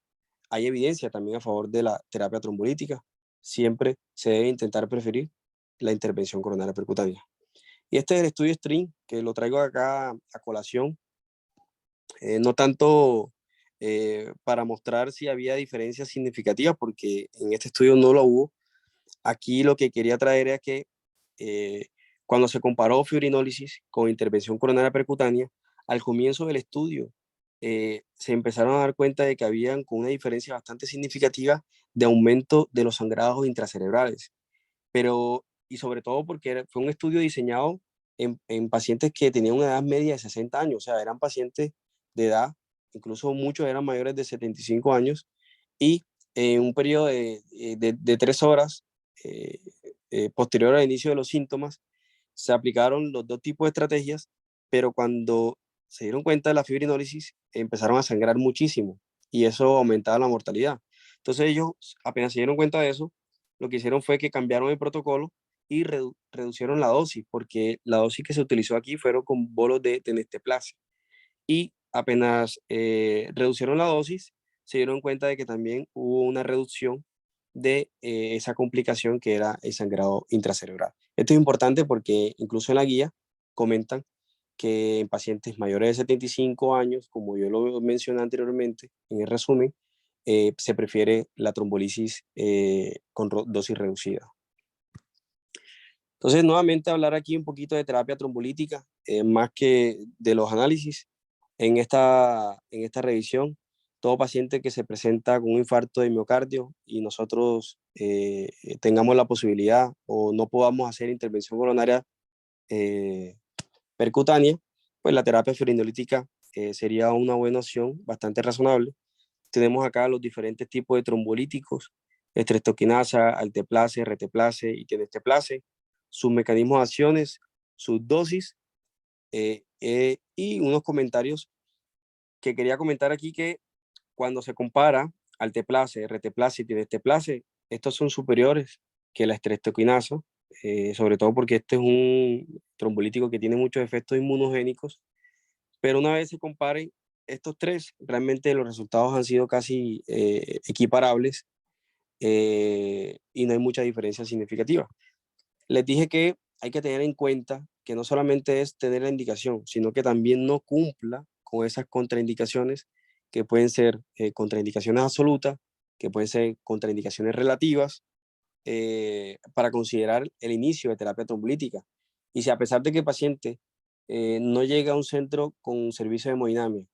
hay evidencia también a favor de la terapia trombolítica. Siempre se debe intentar preferir la intervención coronaria percutánea. Y este es el estudio STRING, que lo traigo acá a colación, no tanto para mostrar si había diferencias significativas, porque en este estudio no lo hubo. Aquí lo que quería traer es que cuando se comparó fibrinólisis con intervención coronaria percutánea, al comienzo del estudio se empezaron a dar cuenta de que habían con una diferencia bastante significativa de aumento de los sangrados intracerebrales. Pero y sobre todo porque fue un estudio diseñado en pacientes que tenían una edad media de 60 años, o sea, eran pacientes de edad, incluso muchos eran mayores de 75 años, y en un periodo de 3 horas eh, posterior al inicio de los síntomas, se aplicaron los dos tipos de estrategias, pero cuando se dieron cuenta de la fibrinólisis, empezaron a sangrar muchísimo y eso aumentaba la mortalidad. Entonces ellos, apenas se dieron cuenta de eso, lo que hicieron fue que cambiaron el protocolo y reducieron la dosis, porque la dosis que se utilizó aquí fueron con bolos de tenesteplase. Y apenas reducieron la dosis, se dieron cuenta de que también hubo una reducción de esa complicación que era el sangrado intracerebral. Esto es importante porque incluso en la guía comentan que en pacientes mayores de 75 años, como yo lo mencioné anteriormente en el resumen, se prefiere la trombolisis con dosis reducida. Entonces, nuevamente hablar aquí un poquito de terapia trombolítica, más que de los análisis. En esta revisión, todo paciente que se presenta con un infarto de miocardio y nosotros tengamos la posibilidad o no podamos hacer intervención coronaria eh, percutánea, pues la terapia fibrinolítica sería una buena opción, bastante razonable. Tenemos acá los diferentes tipos de trombolíticos, estreptoquinasa, alteplase, reteplase y tenesteplase, sus mecanismos de acciones, sus dosis y unos comentarios que quería comentar aquí que cuando se compara alteplase, reteplase y tenesteplase, estos son superiores que la estreptoquinasa, sobre todo porque este es un trombolítico que tiene muchos efectos inmunogénicos, pero una vez se comparen estos tres, realmente los resultados han sido casi equiparables y no hay mucha diferencia significativa. Les dije que hay que tener en cuenta que no solamente es tener la indicación, sino que también no cumpla con esas contraindicaciones que pueden ser contraindicaciones absolutas, que pueden ser contraindicaciones relativas, para considerar el inicio de terapia trombolítica. Y si a pesar de que el paciente no llega a un centro con servicio de hemodinamia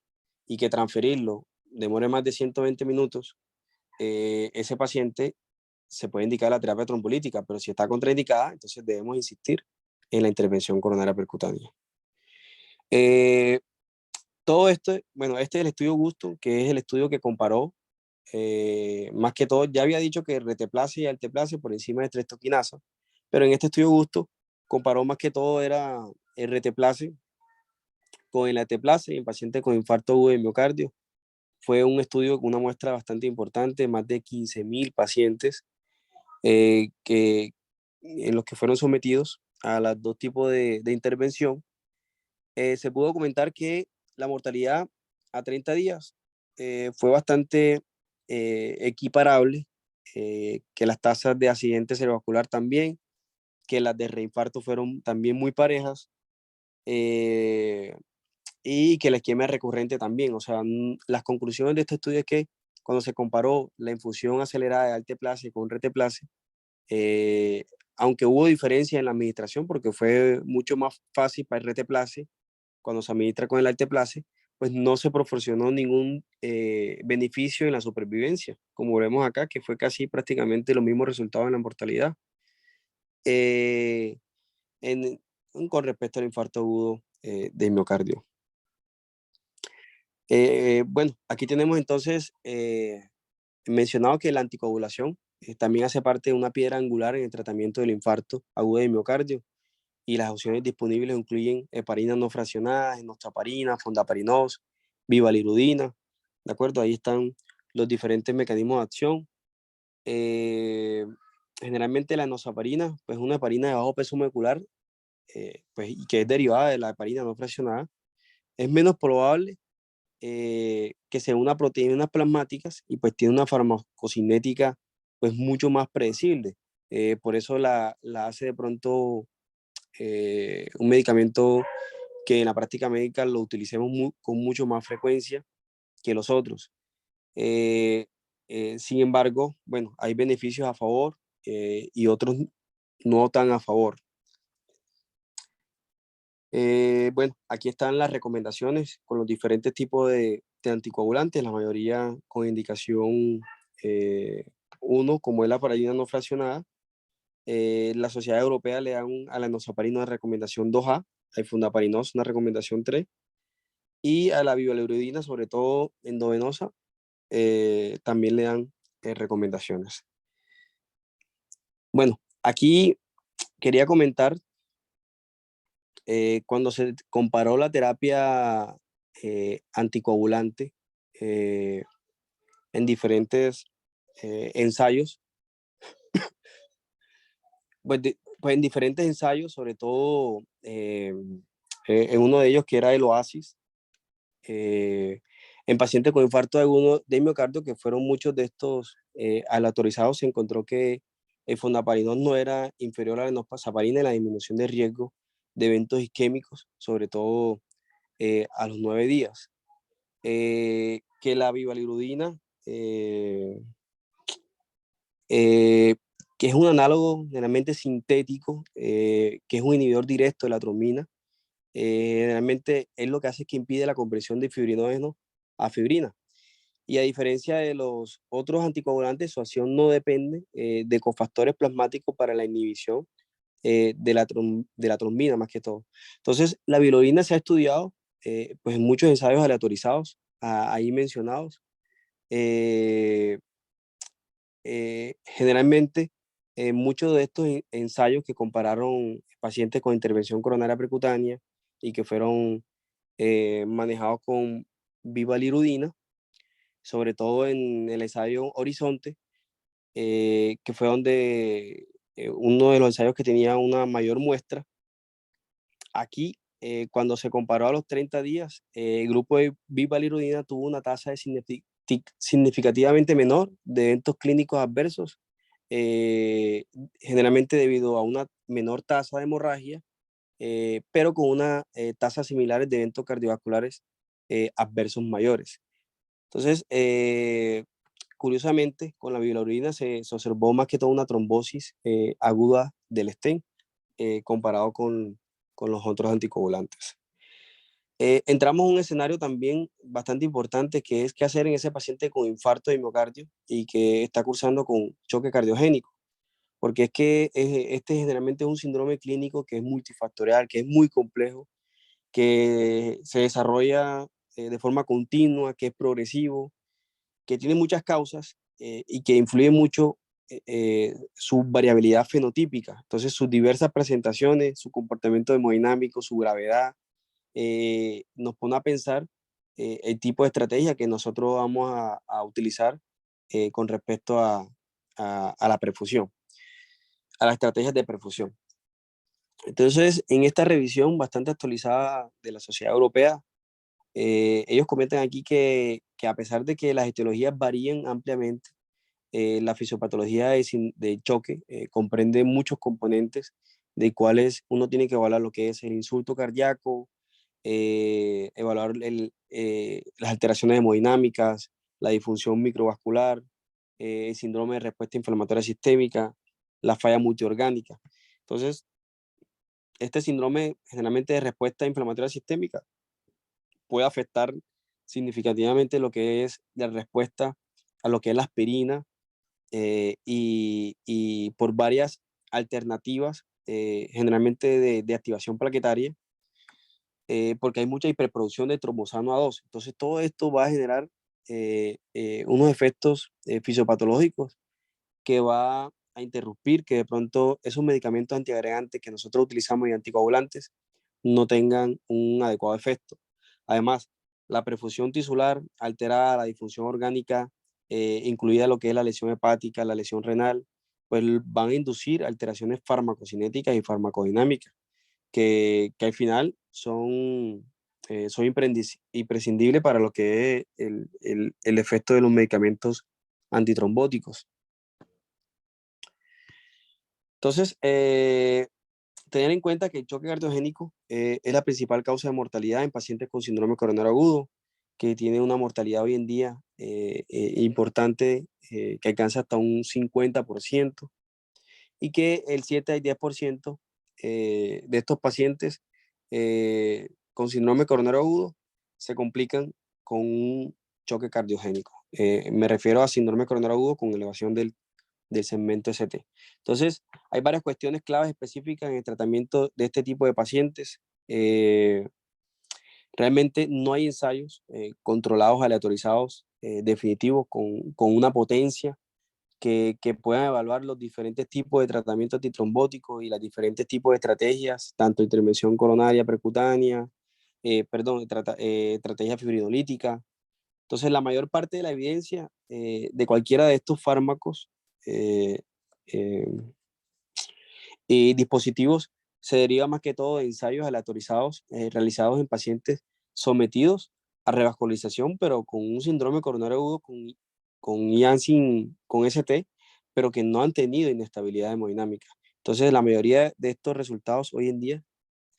y que transferirlo demore más de 120 minutos, ese paciente se puede indicar la terapia trombolítica, pero si está contraindicada, entonces debemos insistir en la intervención coronaria percutánea. Eh, todo esto, bueno, este es el estudio Gusto, que es el estudio que comparó, más que todo, ya había dicho que reteplase y alteplase por encima de estreptoquinasa, pero en este estudio Gusto comparó más que todo era el reteplase con el alteplase en pacientes con infarto agudo de miocardio. Fue un estudio con una muestra bastante importante, más de 15.000 pacientes en los que fueron sometidos a los dos tipos de intervención. Se pudo documentar que la mortalidad a 30 días fue bastante equiparable, que las tasas de accidente cerebrovascular también, que las de reinfarto fueron también muy parejas, eh, y que la isquemia recurrente también. O sea, las conclusiones de este estudio es que cuando se comparó la infusión acelerada de alteplase con reteplase, eh, aunque hubo diferencia en la administración porque fue mucho más fácil para el reteplase cuando se administra con el alteplase, pues no se proporcionó ningún beneficio en la supervivencia, como vemos acá, que fue casi prácticamente los mismos resultados en la mortalidad eh, en, con respecto al infarto agudo de miocardio. Bueno, aquí tenemos entonces mencionado que la anticoagulación también hace parte de una piedra angular en el tratamiento del infarto agudo de miocardio y las opciones disponibles incluyen heparinas no fraccionadas, enoxaparina, fondaparinos, vivalirudina, ¿de acuerdo? Ahí están los diferentes mecanismos de acción. Eh, Generalmente la enoxaparina, pues es una heparina de bajo peso molecular, pues, y que es derivada de la heparina no fraccionada. Es menos probable que sea una proteínas plasmáticas y pues tiene una farmacocinética pues mucho más predecible. Por eso la hace de pronto un medicamento que en la práctica médica lo utilicemos con mucho más frecuencia que los otros. Eh, Sin embargo, bueno, hay beneficios a favor y otros no tan a favor. Bueno, aquí están las recomendaciones con los diferentes tipos de anticoagulantes, la mayoría con indicación 1, como es la heparina no fraccionada, La Sociedad Europea le da a la enoxaparina una recomendación 2A, al fundaparinós una recomendación 3, y a la bivalirudina, sobre todo endovenosa, también le dan recomendaciones. Bueno, aquí quería comentar, cuando se comparó la terapia anticoagulante en diferentes ensayos, pues en diferentes ensayos, sobre todo en uno de ellos que era el Oasis, eh, en pacientes con infarto agudo de miocardio, que fueron muchos de estos aleatorizados, se encontró que el fondaparinol no era inferior a la enoxaparina en la disminución de riesgo de eventos isquémicos, sobre todo a los 9 días. Que la bivalirudina, que es un análogo generalmente sintético, que es un inhibidor directo de la trombina, generalmente es lo que hace es que impide la conversión de fibrinógeno a fibrina. Y a diferencia de los otros anticoagulantes, su acción no depende de cofactores plasmáticos para la inhibición de la trombina, más que todo. Entonces, la bilirubina se ha estudiado pues en muchos ensayos aleatorizados, ahí mencionados. Eh, Generalmente, muchos de estos ensayos que compararon pacientes con intervención coronaria percutánea y que fueron manejados con bivalirudina, sobre todo en el ensayo Horizonte, que fue donde uno de los ensayos que tenía una mayor muestra. Aquí, cuando se comparó a los 30 días, el grupo de bivalirudina tuvo una tasa de significativamente menor de eventos clínicos adversos, eh, generalmente debido a una menor tasa de hemorragia, pero con una tasa similar de eventos cardiovasculares adversos mayores. Entonces, curiosamente, con la bilirrubina se observó más que todo una trombosis aguda del stent comparado con los otros anticoagulantes. Entramos a un escenario también bastante importante, que es qué hacer en ese paciente con infarto de miocardio y que está cursando con choque cardiogénico, porque es que este generalmente es un síndrome clínico que es multifactorial, que es muy complejo, que se desarrolla de forma continua, que es progresivo, que tiene muchas causas y que influye mucho su variabilidad fenotípica. Entonces, sus diversas presentaciones, su comportamiento hemodinámico, su gravedad, nos pone a pensar el tipo de estrategia que nosotros vamos a utilizar con respecto a la perfusión, a las estrategias de perfusión. Entonces, en esta revisión bastante actualizada de la Sociedad Europea, ellos comentan aquí que a pesar de que las etiologías varían ampliamente, la fisiopatología de choque comprende muchos componentes de cuales uno tiene que evaluar lo que es el insulto cardíaco, evaluar las alteraciones hemodinámicas, la disfunción microvascular, el síndrome de respuesta inflamatoria sistémica, la falla multiorgánica. Entonces, este síndrome generalmente de respuesta inflamatoria sistémica puede afectar significativamente lo que es la respuesta a lo que es la aspirina, y por varias alternativas, generalmente de activación plaquetaria, porque hay mucha hiperproducción de trombosano A2. Entonces, todo esto va a generar unos efectos fisiopatológicos que va a interrumpir que de pronto esos medicamentos antiagregantes que nosotros utilizamos y anticoagulantes no tengan un adecuado efecto. Además, la perfusión tisular alterada, la disfunción orgánica, incluida lo que es la lesión hepática, la lesión renal, pues van a inducir alteraciones farmacocinéticas y farmacodinámicas, que al final son imprescindibles para lo que es el efecto de los medicamentos antitrombóticos. Entonces, tener en cuenta que el choque cardiogénico es la principal causa de mortalidad en pacientes con síndrome coronario agudo, que tiene una mortalidad hoy en día importante, que alcanza hasta un 50%, y que el 7 al 10% de estos pacientes con síndrome coronario agudo se complican con un choque cardiogénico. Me refiero a síndrome coronario agudo con elevación del del segmento ST. Entonces, hay varias cuestiones claves específicas en el tratamiento de este tipo de pacientes. Realmente no hay ensayos controlados, aleatorizados, definitivos, con una potencia que puedan evaluar los diferentes tipos de tratamiento antitrombótico y las diferentes tipos de estrategias, tanto intervención coronaria percutánea, estrategia fibrinolítica. Entonces, la mayor parte de la evidencia de cualquiera de estos fármacos eh, eh, y dispositivos se deriva más que todo de ensayos aleatorizados realizados en pacientes sometidos a revascularización, pero con un síndrome coronario agudo con Janssen, con ST, pero que no han tenido inestabilidad hemodinámica. Entonces, la mayoría de estos resultados hoy en día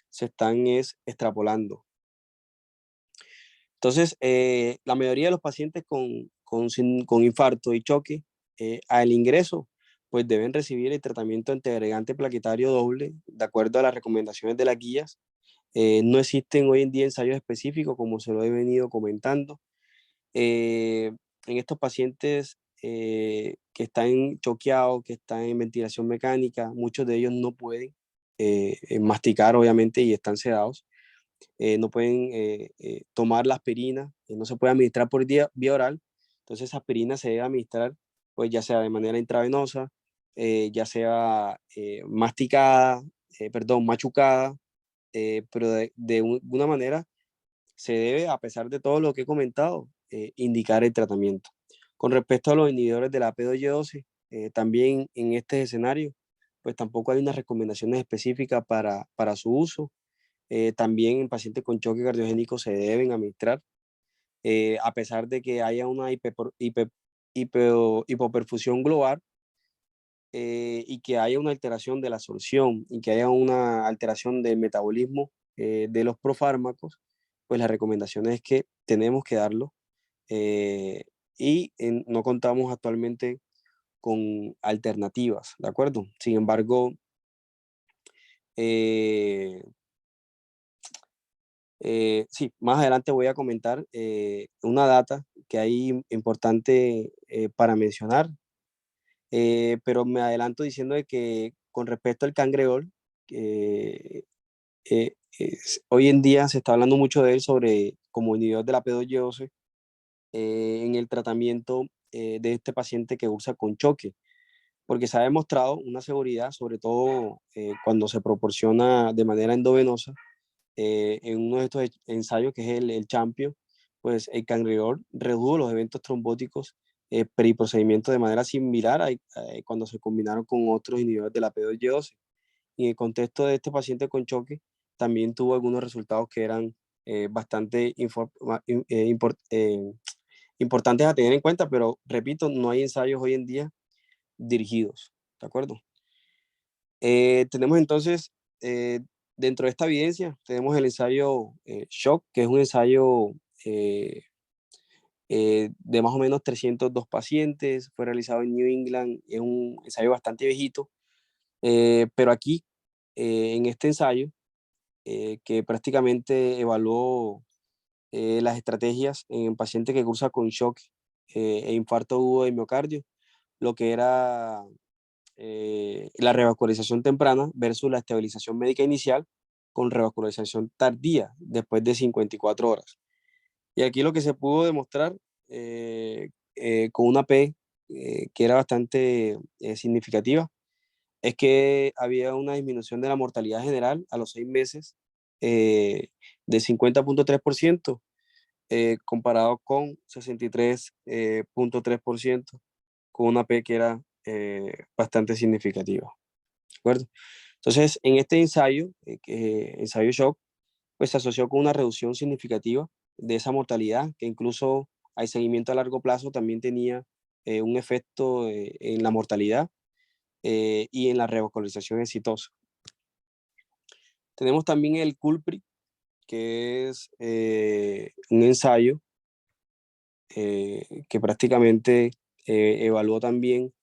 se están extrapolando. Entonces, la mayoría de los pacientes con infarto y choque al ingreso, pues deben recibir el tratamiento antiagregante plaquetario doble de acuerdo a las recomendaciones de las guías. No existen hoy en día ensayos específicos, como se lo he venido comentando. En estos pacientes que están choqueados, que están en ventilación mecánica, muchos de ellos no pueden masticar, obviamente, y están sedados. No pueden tomar la aspirina, no se puede administrar por vía oral. Entonces, esa aspirina se debe administrar, pues ya sea de manera intravenosa, ya sea masticada, machucada, pero de una manera se debe, a pesar de todo lo que he comentado, indicar el tratamiento. Con respecto a los inhibidores de la P2Y12, también en este escenario, pues tampoco hay unas recomendaciones específicas para su uso. También en pacientes con choque cardiogénico se deben administrar, a pesar de que haya una hipoperfusión global y que haya una alteración de la absorción y que haya una alteración del metabolismo de los profármacos, pues la recomendación es que tenemos que darlo no contamos actualmente con alternativas, ¿de acuerdo? Sin embargo, eh, sí, más adelante voy a comentar una data que hay importante para mencionar, pero me adelanto diciendo de que con respecto al cangreol, hoy en día se está hablando mucho de él sobre como inhibidor de la P2Y12 en el tratamiento de este paciente que ursa con choque, porque se ha demostrado una seguridad, sobre todo cuando se proporciona de manera endovenosa en uno de estos ensayos que es el Champion, pues el cangreol redujo los eventos trombóticos periprocedimiento de manera similar cuando se combinaron con otros inhibidores de la P2Y12. Y en el contexto de este paciente con choque, también tuvo algunos resultados que eran bastante importantes a tener en cuenta, pero repito, no hay ensayos hoy en día dirigidos, ¿de acuerdo? Tenemos entonces, dentro de esta evidencia, tenemos el ensayo SHOCK, que es un ensayo eh, de más o menos 302 pacientes, fue realizado en New England, es un ensayo bastante viejito, pero aquí, en este ensayo, que prácticamente evaluó las estrategias en pacientes que cursan con shock e infarto agudo de miocardio, lo que era la revascularización temprana versus la estabilización médica inicial con revascularización tardía después de 54 horas. Y aquí lo que se pudo demostrar con una P que era bastante significativa es que había una disminución de la mortalidad general a los 6 meses eh, de 50.3% comparado con 63.3% con una P que era bastante significativa. ¿De acuerdo? Entonces, en este ensayo, ensayo SHOCK, pues se asoció con una reducción significativa de esa mortalidad, que incluso al seguimiento a largo plazo también tenía un efecto en la mortalidad y en la revascularización exitosa. Tenemos también el CULPRI, que es un ensayo que prácticamente evaluó también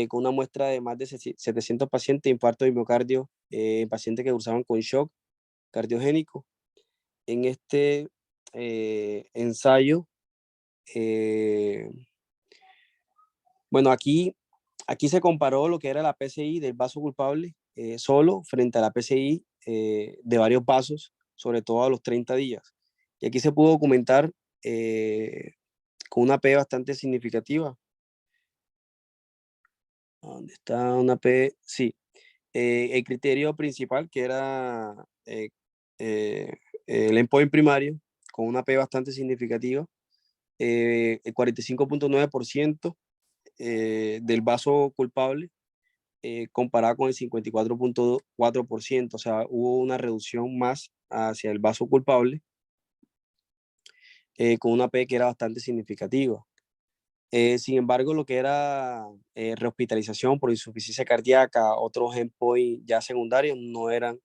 con una muestra de más de 700 pacientes de infarto de miocardio, pacientes que cursaban con shock cardiogénico. En este ensayo, bueno, aquí Aquí se comparó lo que era la PCI del vaso culpable solo frente a la PCI de varios vasos, sobre todo a los 30 días. Y aquí se pudo documentar con una P bastante significativa. ¿Dónde está una P? Sí. El criterio principal, que era eh, el endpoint primario, con una P bastante significativa, el 45.9% del vaso culpable comparado con el 54.4%, o sea, hubo una reducción más hacia el vaso culpable con una P que era bastante significativa. Sin embargo, lo que era rehospitalización por insuficiencia cardíaca, otros endpoints ya secundarios no eran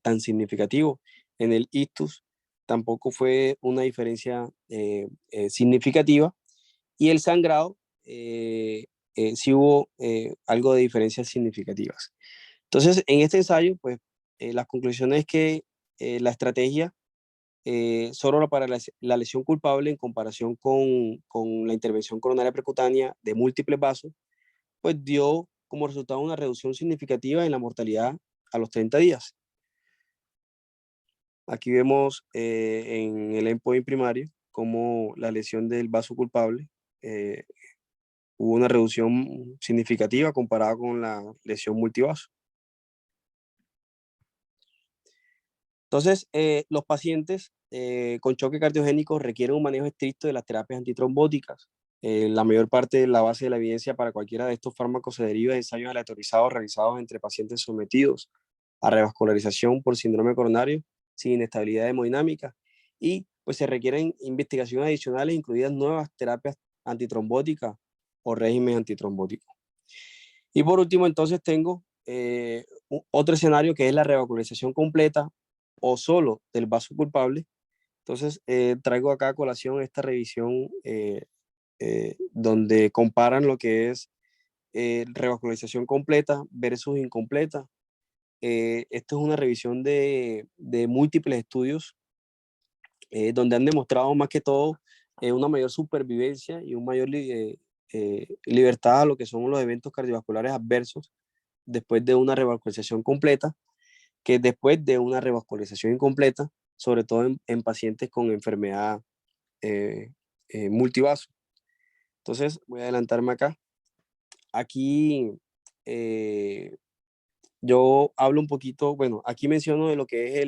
tan significativos. En el ictus tampoco fue una diferencia significativa y el sangrado sí hubo algo de diferencias significativas. Entonces, en este ensayo, pues las conclusiones es que la estrategia solo para la lesión culpable en comparación con la intervención coronaria percutánea de múltiples vasos, pues dio como resultado una reducción significativa en la mortalidad a los 30 días. Aquí vemos en el endpoint primario como la lesión del vaso culpable eh, hubo una reducción significativa comparada con la lesión multivaso. Entonces, los pacientes con choque cardiogénico requieren un manejo estricto de las terapias antitrombóticas. La mayor parte de la base de la evidencia para cualquiera de estos fármacos se deriva de ensayos aleatorizados realizados entre pacientes sometidos a revascularización por síndrome coronario sin inestabilidad hemodinámica y pues se requieren investigaciones adicionales, incluidas nuevas terapias antitrombóticas o régimen antitrombótico. Y por último, entonces tengo otro escenario que es la revascularización completa o solo del vaso culpable. Entonces, traigo acá a colación esta revisión donde comparan lo que es revascularización completa versus incompleta. Esto es una revisión de múltiples estudios donde han demostrado más que todo una mayor supervivencia y un mayor libertad a lo que son los eventos cardiovasculares adversos después de una revascularización completa que después de una revascularización incompleta, sobre todo en pacientes con enfermedad multivaso. Entonces, voy a adelantarme acá. Aquí yo hablo un poquito, bueno, aquí menciono de lo que es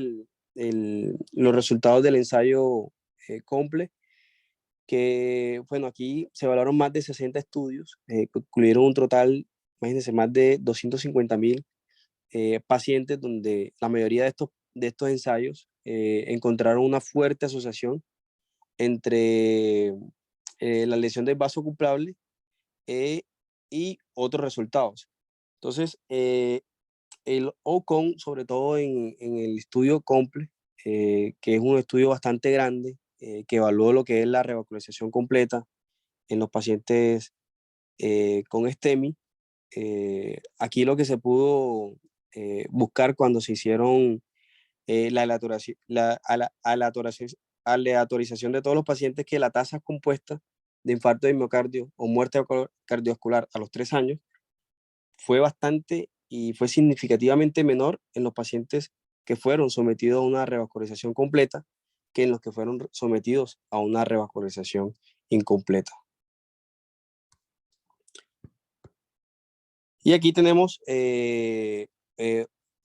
los resultados del ensayo COMPLE, que, bueno, aquí se evaluaron más de 60 estudios, que incluyeron un total, imagínense, más de 250.000 pacientes, donde la mayoría de estos ensayos encontraron una fuerte asociación entre la lesión del vaso culpable y otros resultados. Entonces, el OCON, sobre todo en el estudio COMPLE, que es un estudio bastante grande, que evaluó lo que es la revascularización completa en los pacientes con STEMI. Aquí lo que se pudo buscar cuando se hicieron aleatorización de todos los pacientes, que la tasa compuesta de infarto de miocardio o muerte cardiovascular a los 3 años fue bastante y fue significativamente menor en los pacientes que fueron sometidos a una revascularización completa que en los que fueron sometidos a una revascularización incompleta. Y aquí tenemos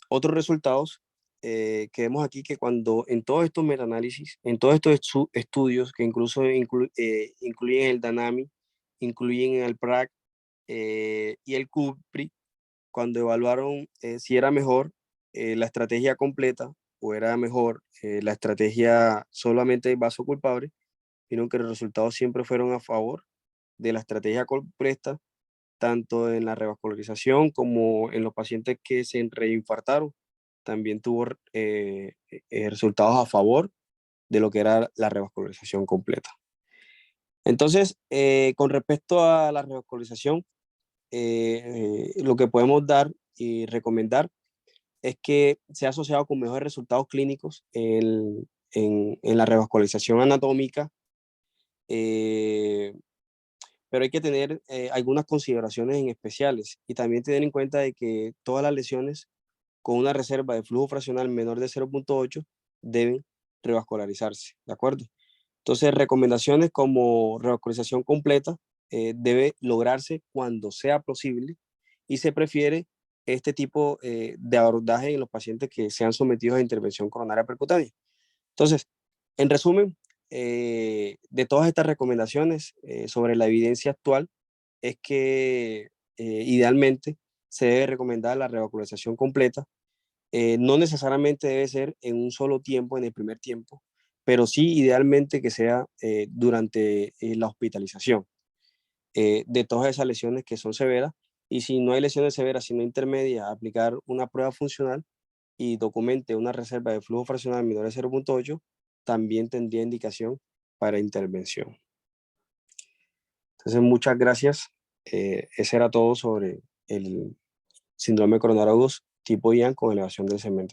otros resultados que vemos aquí, que cuando en todos estos metaanálisis, en todos estos estudios que incluso incluyen el DANAMI, incluyen el PRAC y el CUPRI, cuando evaluaron si era mejor la estrategia completa o era mejor la estrategia solamente de vaso culpable, vieron que los resultados siempre fueron a favor de la estrategia completa, tanto en la revascularización como en los pacientes que se reinfartaron. También tuvo resultados a favor de lo que era la revascularización completa. Entonces, con respecto a la revascularización, lo que podemos dar y recomendar es que se ha asociado con mejores resultados clínicos en la revascularización anatómica, pero hay que tener algunas consideraciones en especiales y también tener en cuenta de que todas las lesiones con una reserva de flujo fraccional menor de 0,8 deben revascularizarse, ¿de acuerdo? Entonces, recomendaciones como revascularización completa debe lograrse cuando sea posible y se prefiere este tipo de abordaje en los pacientes que sean sometidos a intervención coronaria percutánea. Entonces, en resumen, de todas estas recomendaciones sobre la evidencia actual, es que idealmente se debe recomendar la revascularización completa. No necesariamente debe ser en un solo tiempo, en el primer tiempo, pero sí idealmente que sea durante la hospitalización de todas esas lesiones que son severas. Y si no hay lesiones severas, sino intermedias, aplicar una prueba funcional y documente una reserva de flujo fraccional menor de 0,8, también tendría indicación para intervención. Entonces, muchas gracias. Ese era todo sobre el síndrome coronario agudo tipo IAN con elevación del segmento.